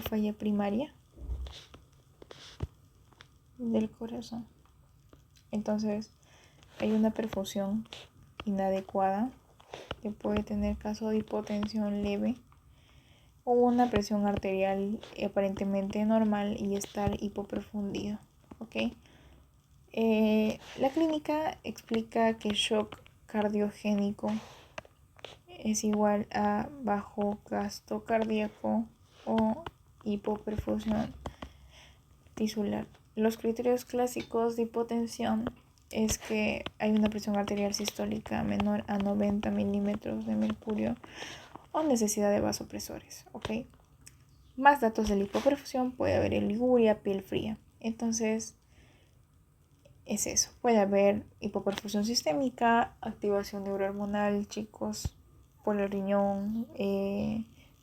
falla primaria del corazón. Entonces, hay una perfusión inadecuada que puede tener caso de hipotensión leve o una presión arterial aparentemente normal y estar hipoperfundido. ¿Ok? La clínica explica que shock cardiogénico es igual a bajo gasto cardíaco o hipoperfusión tisular. Los criterios clásicos de hipotensión es que hay una presión arterial sistólica menor a 90 milímetros de mercurio o necesidad de vasopresores, ¿ok? Más datos de la hipoperfusión, puede haber oliguria, piel fría. Entonces, es eso. Puede haber hipoperfusión sistémica, activación neurohormonal, chicos, por el riñón,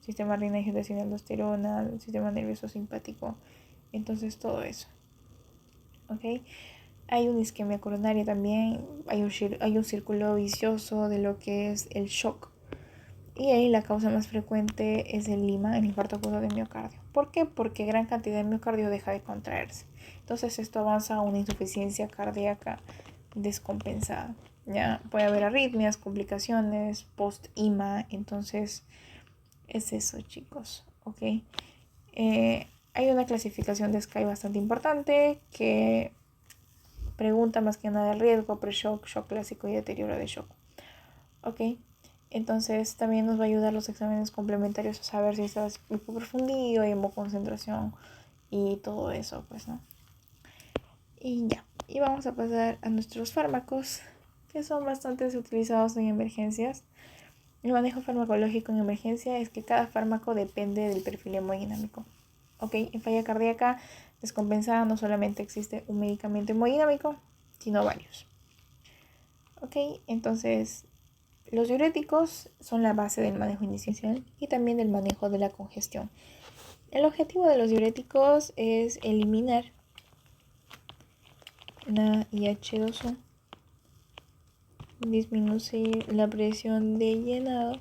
sistema renina angiotensina y aldosterona, sistema nervioso simpático. Entonces, todo eso. ¿Ok? Hay una isquemia coronaria también, hay un círculo vicioso de lo que es el shock. Y ahí la causa más frecuente es el IMA, el infarto agudo de miocardio. ¿Por qué? Porque gran cantidad de miocardio deja de contraerse. Entonces esto avanza a una insuficiencia cardíaca descompensada. Ya puede haber arritmias, complicaciones, post-IMA. Entonces es eso, chicos. ¿Ok? Hay una clasificación de SCAI bastante importante que pregunta más que nada el riesgo, pre-shock, shock clásico y deterioro de shock. ¿Ok? Entonces también nos va a ayudar los exámenes complementarios a saber si estás hipoperfundido, hemoconcentración y todo eso, pues, ¿no? Y ya. Y vamos a pasar a nuestros fármacos, que son bastante utilizados en emergencias. El manejo farmacológico en emergencia es que cada fármaco depende del perfil hemodinámico. ¿Ok? En falla cardíaca descompensada no solamente existe un medicamento hemodinámico, sino varios. ¿Ok? Entonces, los diuréticos son la base del manejo inicial y también del manejo de la congestión. El objetivo de los diuréticos es eliminar la IH2O, disminuir la presión de llenado,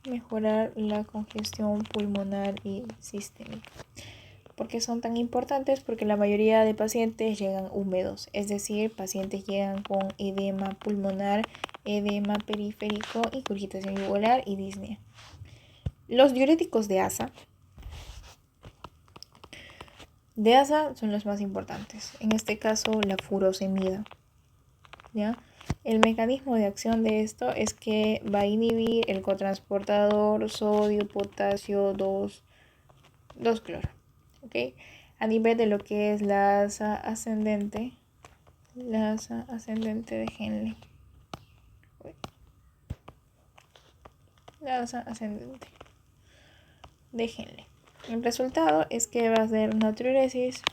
mejorar la congestión pulmonar y sistémica. ¿Por qué son tan importantes? Porque la mayoría de pacientes llegan húmedos, es decir, pacientes llegan con edema pulmonar, edema periférico, ingurgitación yugular y disnea. Los diuréticos de ASA son los más importantes. En este caso, la furosemida. ¿Ya? El mecanismo de acción de esto es que va a inhibir el cotransportador sodio-potasio 2-cloro. ¿Ok? A nivel de lo que es la asa ascendente de Henle. La asa ascendente de Henle. El resultado es que va a ser natriuresis,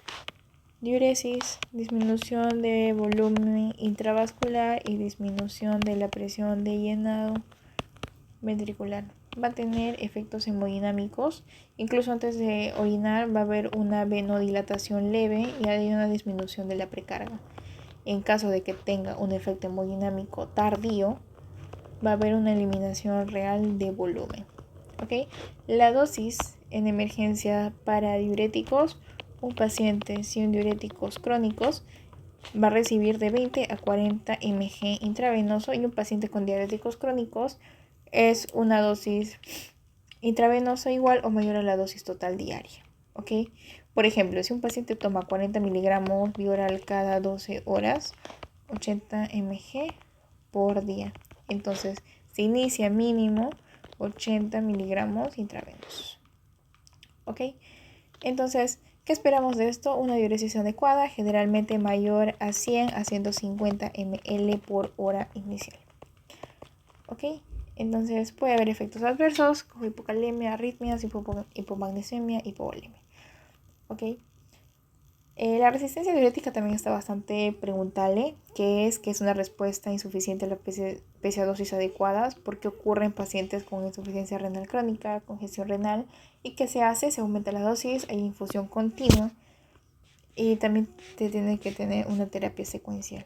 diuresis, disminución de volumen intravascular y disminución de la presión de llenado ventricular. Va a tener efectos hemodinámicos. Incluso antes de orinar va a haber una venodilatación leve y hay una disminución de la precarga. En caso de que tenga un efecto hemodinámico tardío, va a haber una eliminación real de volumen. ¿Ok? La dosis en emergencia para diuréticos, un paciente sin diuréticos crónicos va a recibir de 20 a 40 mg intravenoso y un paciente con diuréticos crónicos es una dosis intravenosa igual o mayor a la dosis total diaria. ¿Ok? Por ejemplo, si un paciente toma 40 miligramos bioral cada 12 horas, 80 mg por día. Entonces, se inicia mínimo 80 miligramos intravenosos. ¿Ok? Entonces, ¿qué esperamos de esto? Una diuresis adecuada, generalmente mayor a 100 a 150 ml por hora inicial. ¿Ok? Entonces, puede haber efectos adversos como hipocalemia, arritmias, hipomagnesemia, hipovolemia. ¿Ok? La resistencia diurética también está bastante preguntable, que es una respuesta insuficiente a la pese a dosis adecuadas, porque ocurre en pacientes con insuficiencia renal crónica, congestión renal, y ¿qué se hace? Se aumenta la dosis, hay infusión continua, y también te tiene que tener una terapia secuencial.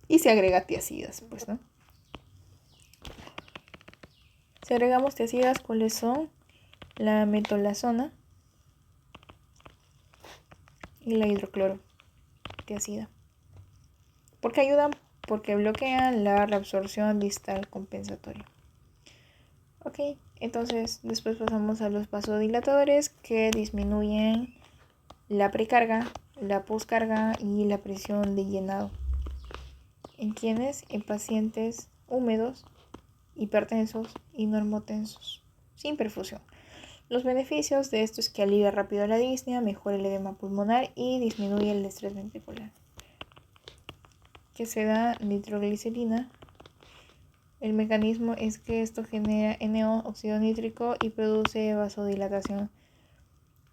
Y se agrega tiazidas, pues, ¿no? Si agregamos tiazidas, ¿cuáles son? La metolazona y la hidroclorotiazida. ¿Por qué ayudan? Porque bloquean la reabsorción distal compensatoria. Ok, Ok, entonces después pasamos a los vasodilatadores que disminuyen la precarga, la poscarga y la presión de llenado. ¿En quiénes? En pacientes húmedos, hipertensos y normotensos, sin perfusión. Los beneficios de esto es que alivia rápido la disnea, mejora el edema pulmonar y disminuye el estrés ventricular. Que se da nitroglicerina. El mecanismo es que esto genera NO, óxido nítrico, y produce vasodilatación.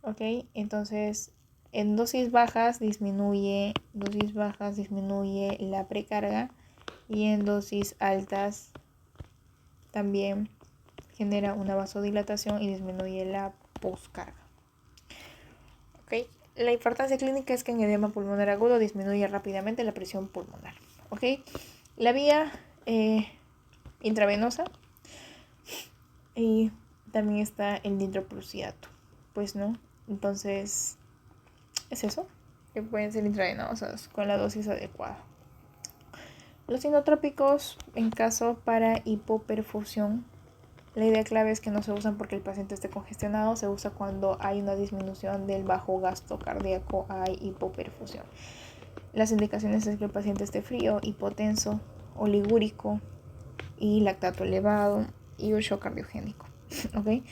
Ok, entonces en dosis bajas disminuye la precarga, y en dosis altas también genera una vasodilatación y disminuye la poscarga. Ok, la importancia clínica es que en edema pulmonar agudo disminuye rápidamente la presión pulmonar. Ok, la vía intravenosa, y también está el nitroprusiato, pues no, entonces es eso, que pueden ser intravenosas con la dosis adecuada. Los inotrópicos, en caso para hipoperfusión, la idea clave es que no se usan porque el paciente esté congestionado, se usa cuando hay una disminución del bajo gasto cardíaco, hay hipoperfusión. Las indicaciones es que el paciente esté frío, hipotenso, oligúrico y lactato elevado y un shock cardiogénico. ¿Ok?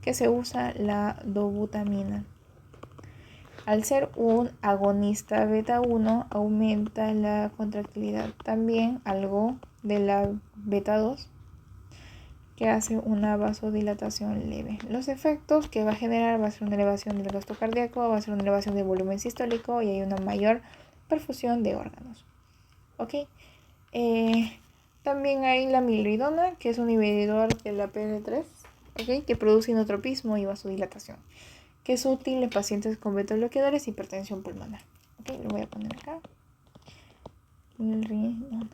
Que se usa la dobutamina. Al ser un agonista beta 1 aumenta la contractilidad. También algo de la beta 2 que hace una vasodilatación leve. Los efectos que va a generar va a ser una elevación del gasto cardíaco, va a ser una elevación del volumen sistólico y hay una mayor perfusión de órganos. ¿Ok? También hay la milridona, que es un inhibidor de la PN3, ¿okay? Que produce inotropismo y vasodilatación, que es útil en pacientes con beta-bloqueadores y hipertensión pulmonar. ¿Okay? Lo voy a poner acá. Milridona.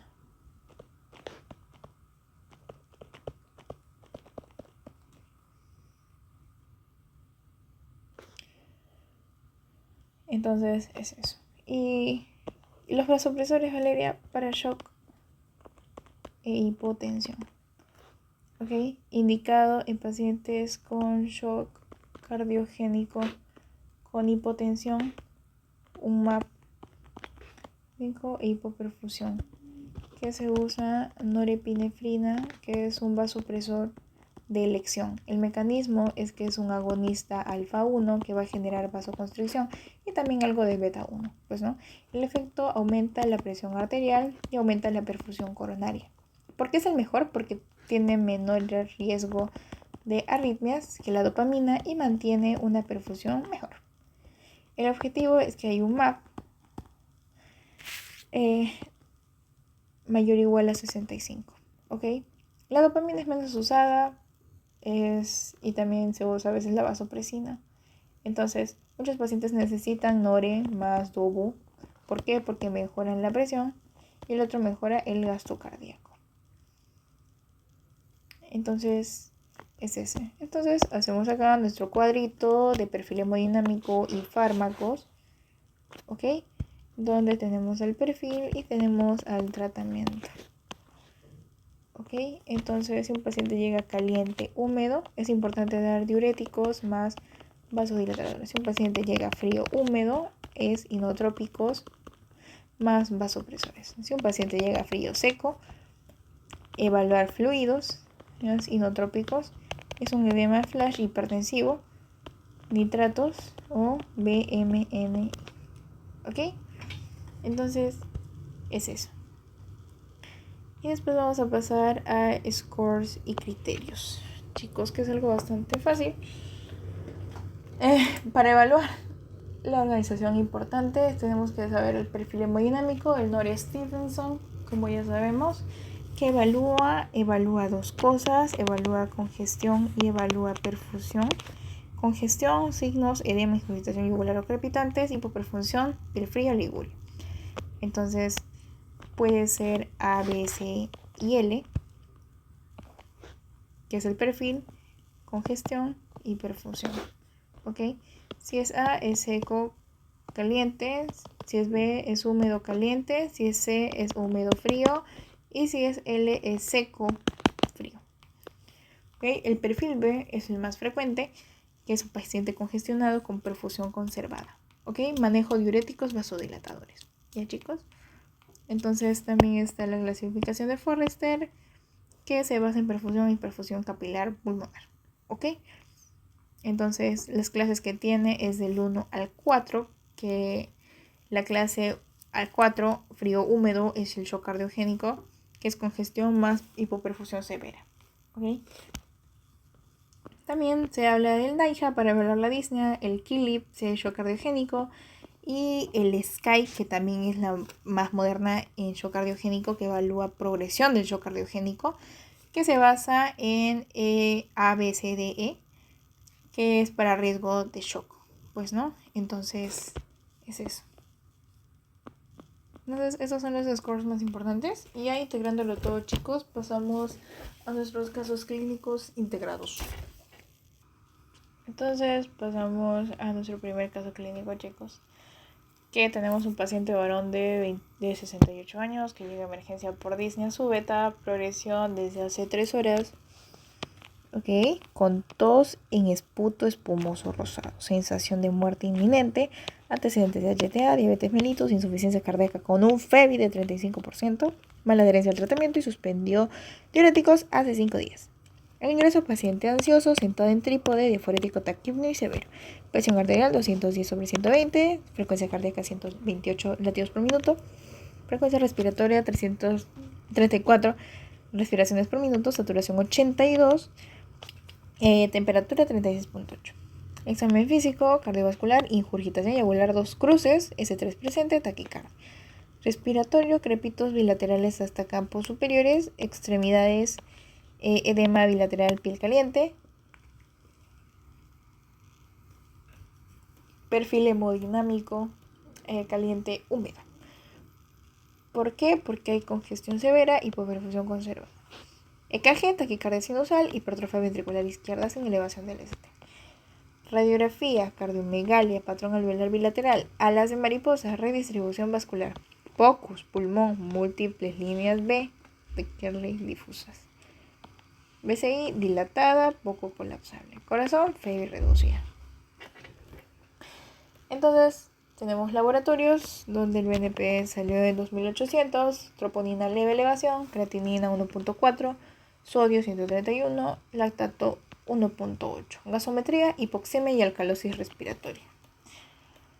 Entonces es eso. Y los vasopresores, Valeria, para shock e hipotensión. ¿Ok? Indicado en pacientes con shock cardiogénico con hipotensión, un MAP e hipoperfusión, que se usa norepinefrina, que es un vasopresor de elección. El mecanismo es que es un agonista alfa 1 que va a generar vasoconstricción y también algo de beta 1, pues no. El efecto aumenta la presión arterial y aumenta la perfusión coronaria. ¿Por qué es el mejor? Porque tiene menor riesgo de arritmias que la dopamina y mantiene una perfusión mejor. El objetivo es que hay un MAP mayor o igual a 65, ¿ok? La dopamina es menos usada y también se usa a veces la vasopresina. Entonces, muchos pacientes necesitan nore más dobu. ¿Por qué? Porque mejoran la presión y el otro mejora el gasto cardíaco. Entonces, es ese. Entonces, hacemos acá nuestro cuadrito de perfil hemodinámico y fármacos, ¿ok? Donde tenemos el perfil y tenemos al tratamiento. ¿Ok? Entonces, si un paciente llega caliente, húmedo, es importante dar diuréticos más vasodilatadores. Si un paciente llega frío, húmedo, es inotrópicos más vasopresores. Si un paciente llega frío, seco, evaluar fluidos más inotrópicos. Es un edema flash hipertensivo, nitratos o BMN. ¿Ok? Entonces, es eso. Y después vamos a pasar a scores y criterios, chicos, que es algo bastante fácil. Para evaluar la organización importante, tenemos que saber el perfil hemodinámico, el Norrie-Stephenson, como ya sabemos, que evalúa dos cosas, evalúa congestión y evalúa perfusión. Congestión, signos, edema, incrustación yugular o crepitantes, hipoperfusión del frío ligurio. Entonces, puede ser A, B, C y L, que es el perfil, congestión y perfusión. ¿Ok? Si es A, es seco, caliente. Si es B, es húmedo, caliente. Si es C, es húmedo, frío. Y si es L, es seco, frío. ¿Okay? El perfil B es el más frecuente, que es un paciente congestionado con perfusión conservada. ¿Okay? Manejo diuréticos vasodilatadores. ¿Ya, chicos? Entonces también está la clasificación de Forrester, que se basa en perfusión y perfusión capilar pulmonar. ¿Ok? Entonces las clases que tiene es del 1 al 4, que la clase al 4, frío húmedo, es el shock cardiogénico, que es congestión más hipoperfusión severa. ¿Ok? También se habla del NYHA para evaluar la disnea, el KILIP, el shock cardiogénico, y el SKY, que también es la más moderna en shock cardiogénico, que evalúa progresión del shock cardiogénico, que se basa en ABCDE, que es para riesgo de shock. Pues, ¿no? Entonces, es eso. Entonces, esos son los scores más importantes. Y ya integrándolo todo, chicos, pasamos a nuestros casos clínicos integrados. Entonces, pasamos a nuestro primer caso clínico, chicos. Que tenemos un paciente varón de 68 años que llega a emergencia por disnea súbita, progresión desde hace 3 horas. Ok, con tos en esputo espumoso rosado, sensación de muerte inminente, antecedentes de HTA, diabetes mellitus, insuficiencia cardíaca con un FEBI de 35%, mala adherencia al tratamiento y suspendió diuréticos hace 5 días. El ingreso paciente ansioso, sentado en trípode, diaforético taquipneo y severo. Presión arterial 210/120, frecuencia cardíaca 128 latidos por minuto, frecuencia respiratoria 334 respiraciones por minuto, saturación 82, temperatura 36.8. Examen físico, cardiovascular, ingurgitación yagular 2 cruces, S3 presente, taquicardia. Respiratorio, crepitos bilaterales hasta campos superiores, extremidades, edema bilateral, piel caliente. Perfil hemodinámico, caliente, húmedo. ¿Por qué? Porque hay congestión severa, hipoperfusión conservada. EKG, taquicardia sinusal, hipertrofia ventricular izquierda sin elevación del ST. Radiografía, cardiomegalia, patrón alveolar bilateral, alas de mariposa, redistribución vascular, POCUS, pulmón, múltiples líneas B, de Kerley difusas. BCI dilatada, poco colapsable. Corazón, FEBI reducida. Entonces, tenemos laboratorios donde el BNP salió en 2800, troponina leve elevación, creatinina 1.4, sodio 131, lactato 1.8, gasometría, hipoxemia y alcalosis respiratoria.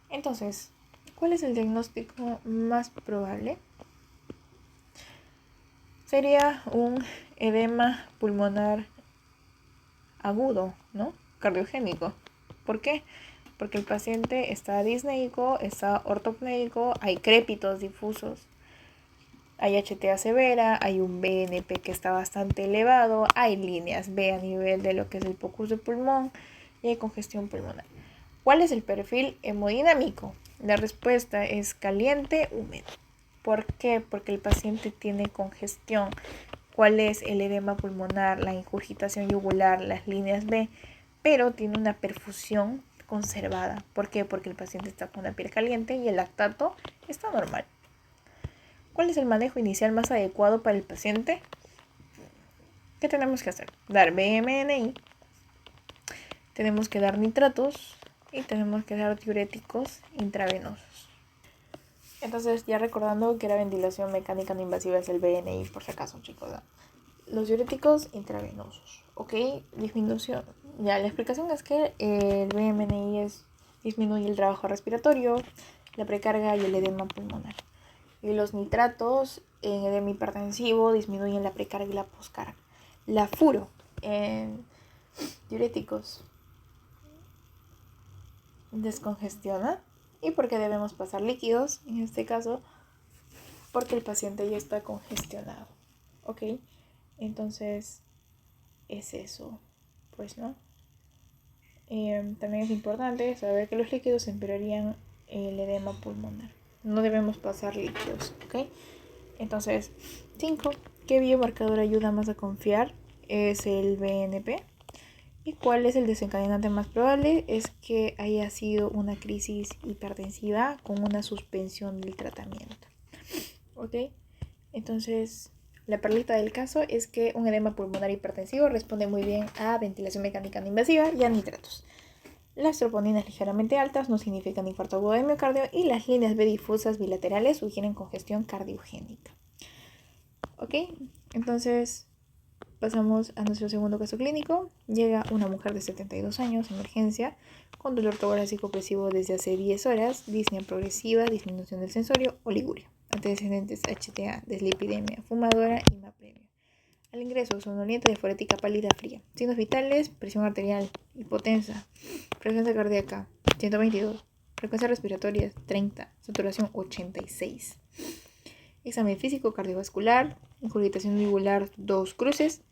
Entonces, ¿cuál es el diagnóstico más probable? Sería un edema pulmonar agudo, ¿no? Cardiogénico. ¿Por qué? Porque el paciente está disneico, está ortopneico, hay crépitos difusos, hay HTA severa, hay un BNP que está bastante elevado, hay líneas B a nivel de lo que es el POCUS de pulmón y hay congestión pulmonar. ¿Cuál es el perfil hemodinámico? La respuesta es caliente, húmedo. ¿Por qué? Porque el paciente tiene congestión. ¿Cuál es el edema pulmonar? La ingurgitación yugular, las líneas B, pero tiene una perfusión conservada. ¿Por qué? Porque el paciente está con la piel caliente y el lactato está normal. ¿Cuál es el manejo inicial más adecuado para el paciente? ¿Qué tenemos que hacer? Dar BMNI, tenemos que dar nitratos y tenemos que dar diuréticos intravenosos. Entonces, ya recordando que la ventilación mecánica no invasiva es el BNI, por si acaso, chicos, ¿no? Los diuréticos intravenosos, ¿ok? Disminución. Ya, la explicación es que el BMNI disminuye el trabajo respiratorio, la precarga y el edema pulmonar. Y los nitratos en edema hipertensivo disminuyen la precarga y la poscarga. La furo en diuréticos descongestiona. ¿Y por qué debemos pasar líquidos? En este caso, porque el paciente ya está congestionado. ¿Ok? Entonces, es eso. Pues, ¿no? También es importante saber que los líquidos empeorarían el edema pulmonar. No debemos pasar líquidos, ¿ok? Entonces, 5. ¿Qué biomarcador ayuda más a confiar? Es el BNP. ¿Y cuál es el desencadenante más probable? Es que haya sido una crisis hipertensiva con una suspensión del tratamiento. ¿Ok? Entonces, La perlita del caso es que un edema pulmonar hipertensivo responde muy bien a ventilación mecánica no invasiva y a nitratos. Las troponinas ligeramente altas no significan infarto agudo de miocardio y las líneas B difusas bilaterales sugieren congestión cardiogénica. ¿Ok? Entonces pasamos a nuestro segundo caso clínico. Llega una mujer de 72 años, emergencia, con dolor torácico opresivo desde hace 10 horas, disnea progresiva, disminución del sensorio, oliguria. Antecedentes HTA, deslipidemia, fumadora y IMA previa. Al ingreso, somnolienta, diforética, pálida, fría. Signos vitales, presión arterial, hipotensa, frecuencia cardíaca, 122, frecuencia respiratoria, 30, saturación 86. Examen físico cardiovascular, incurgitación yugular 2 cruces,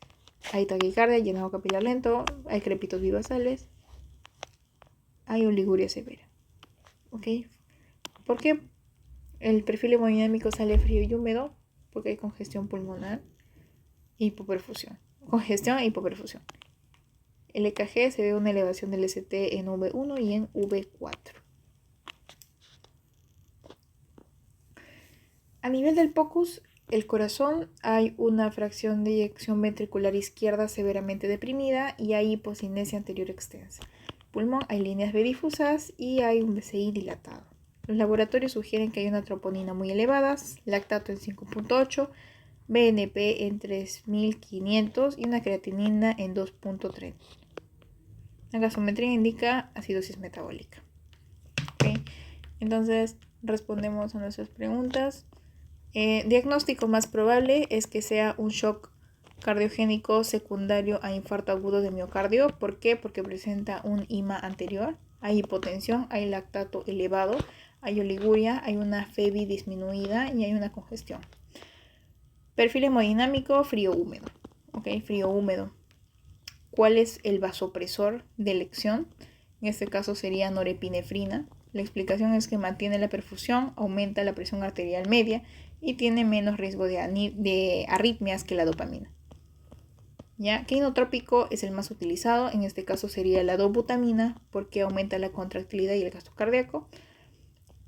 hay taquicardia, llenado capilar lento, hay crépitos bivasales, hay oliguria severa. ¿Ok? ¿Por qué el perfil hemodinámico sale frío y húmedo? Porque hay congestión pulmonar e hipoperfusión. Congestión e hipoperfusión. El EKG se ve una elevación del ST en V1 y en V4. A nivel del POCUS, el corazón, hay una fracción de eyección ventricular izquierda severamente deprimida y hay hipocinesia anterior extensa. Pulmón, hay líneas B difusas y hay un BCI dilatado. Los laboratorios sugieren que hay una troponina muy elevada, lactato en 5.8, BNP en 3500 y una creatinina en 2.3. La gasometría indica acidosis metabólica. ¿Okay? Entonces respondemos a nuestras preguntas. Diagnóstico más probable es que sea un shock cardiogénico secundario a infarto agudo de miocardio. ¿Por qué? Porque presenta un IMA anterior, hay hipotensión, hay lactato elevado, hay oliguria, hay una FEBI disminuida y hay una congestión. Perfil hemodinámico frío-húmedo. ¿Ok? Frío-húmedo. ¿Cuál es el vasopresor de elección? En este caso sería norepinefrina. La explicación es que mantiene la perfusión, aumenta la presión arterial media y tiene menos riesgo de arritmias que la dopamina. ¿Ya? ¿Qué inotrópico es el más utilizado? En este caso sería la dobutamina porque aumenta la contractilidad y el gasto cardíaco.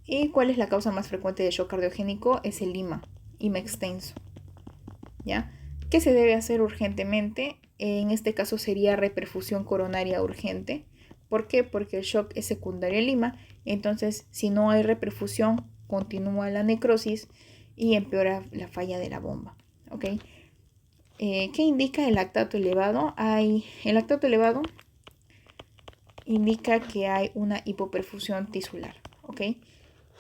¿Y cuál es la causa más frecuente de shock cardiogénico? Es el IMA extenso. ¿Ya? ¿Qué se debe hacer urgentemente? En este caso sería reperfusión coronaria urgente. ¿Por qué? Porque el shock es secundario al IMA. Entonces, si no hay reperfusión, continúa la necrosis y empeora la falla de la bomba. ¿Ok? ¿Qué indica el lactato elevado? El lactato elevado indica que hay una hipoperfusión tisular. ¿Ok?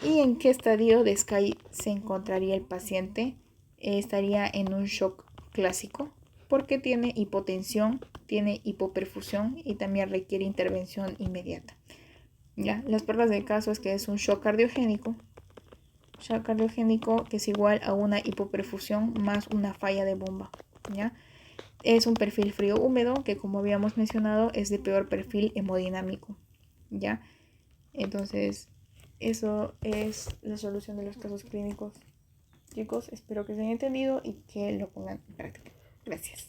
¿Y en qué estadio de SCAI se encontraría el paciente? Estaría en un shock clásico porque tiene hipotensión, tiene hipoperfusión y también requiere intervención inmediata. ¿Ya? Las perlas del caso es que es un shock cardiogénico que es igual a una hipoperfusión más una falla de bomba. ¿Ya? Es un perfil frío-húmedo que, como habíamos mencionado, es de peor perfil hemodinámico. ¿Ya? Entonces, eso es la solución de los casos clínicos. Chicos, espero que se hayan entendido y que lo pongan en práctica. Gracias.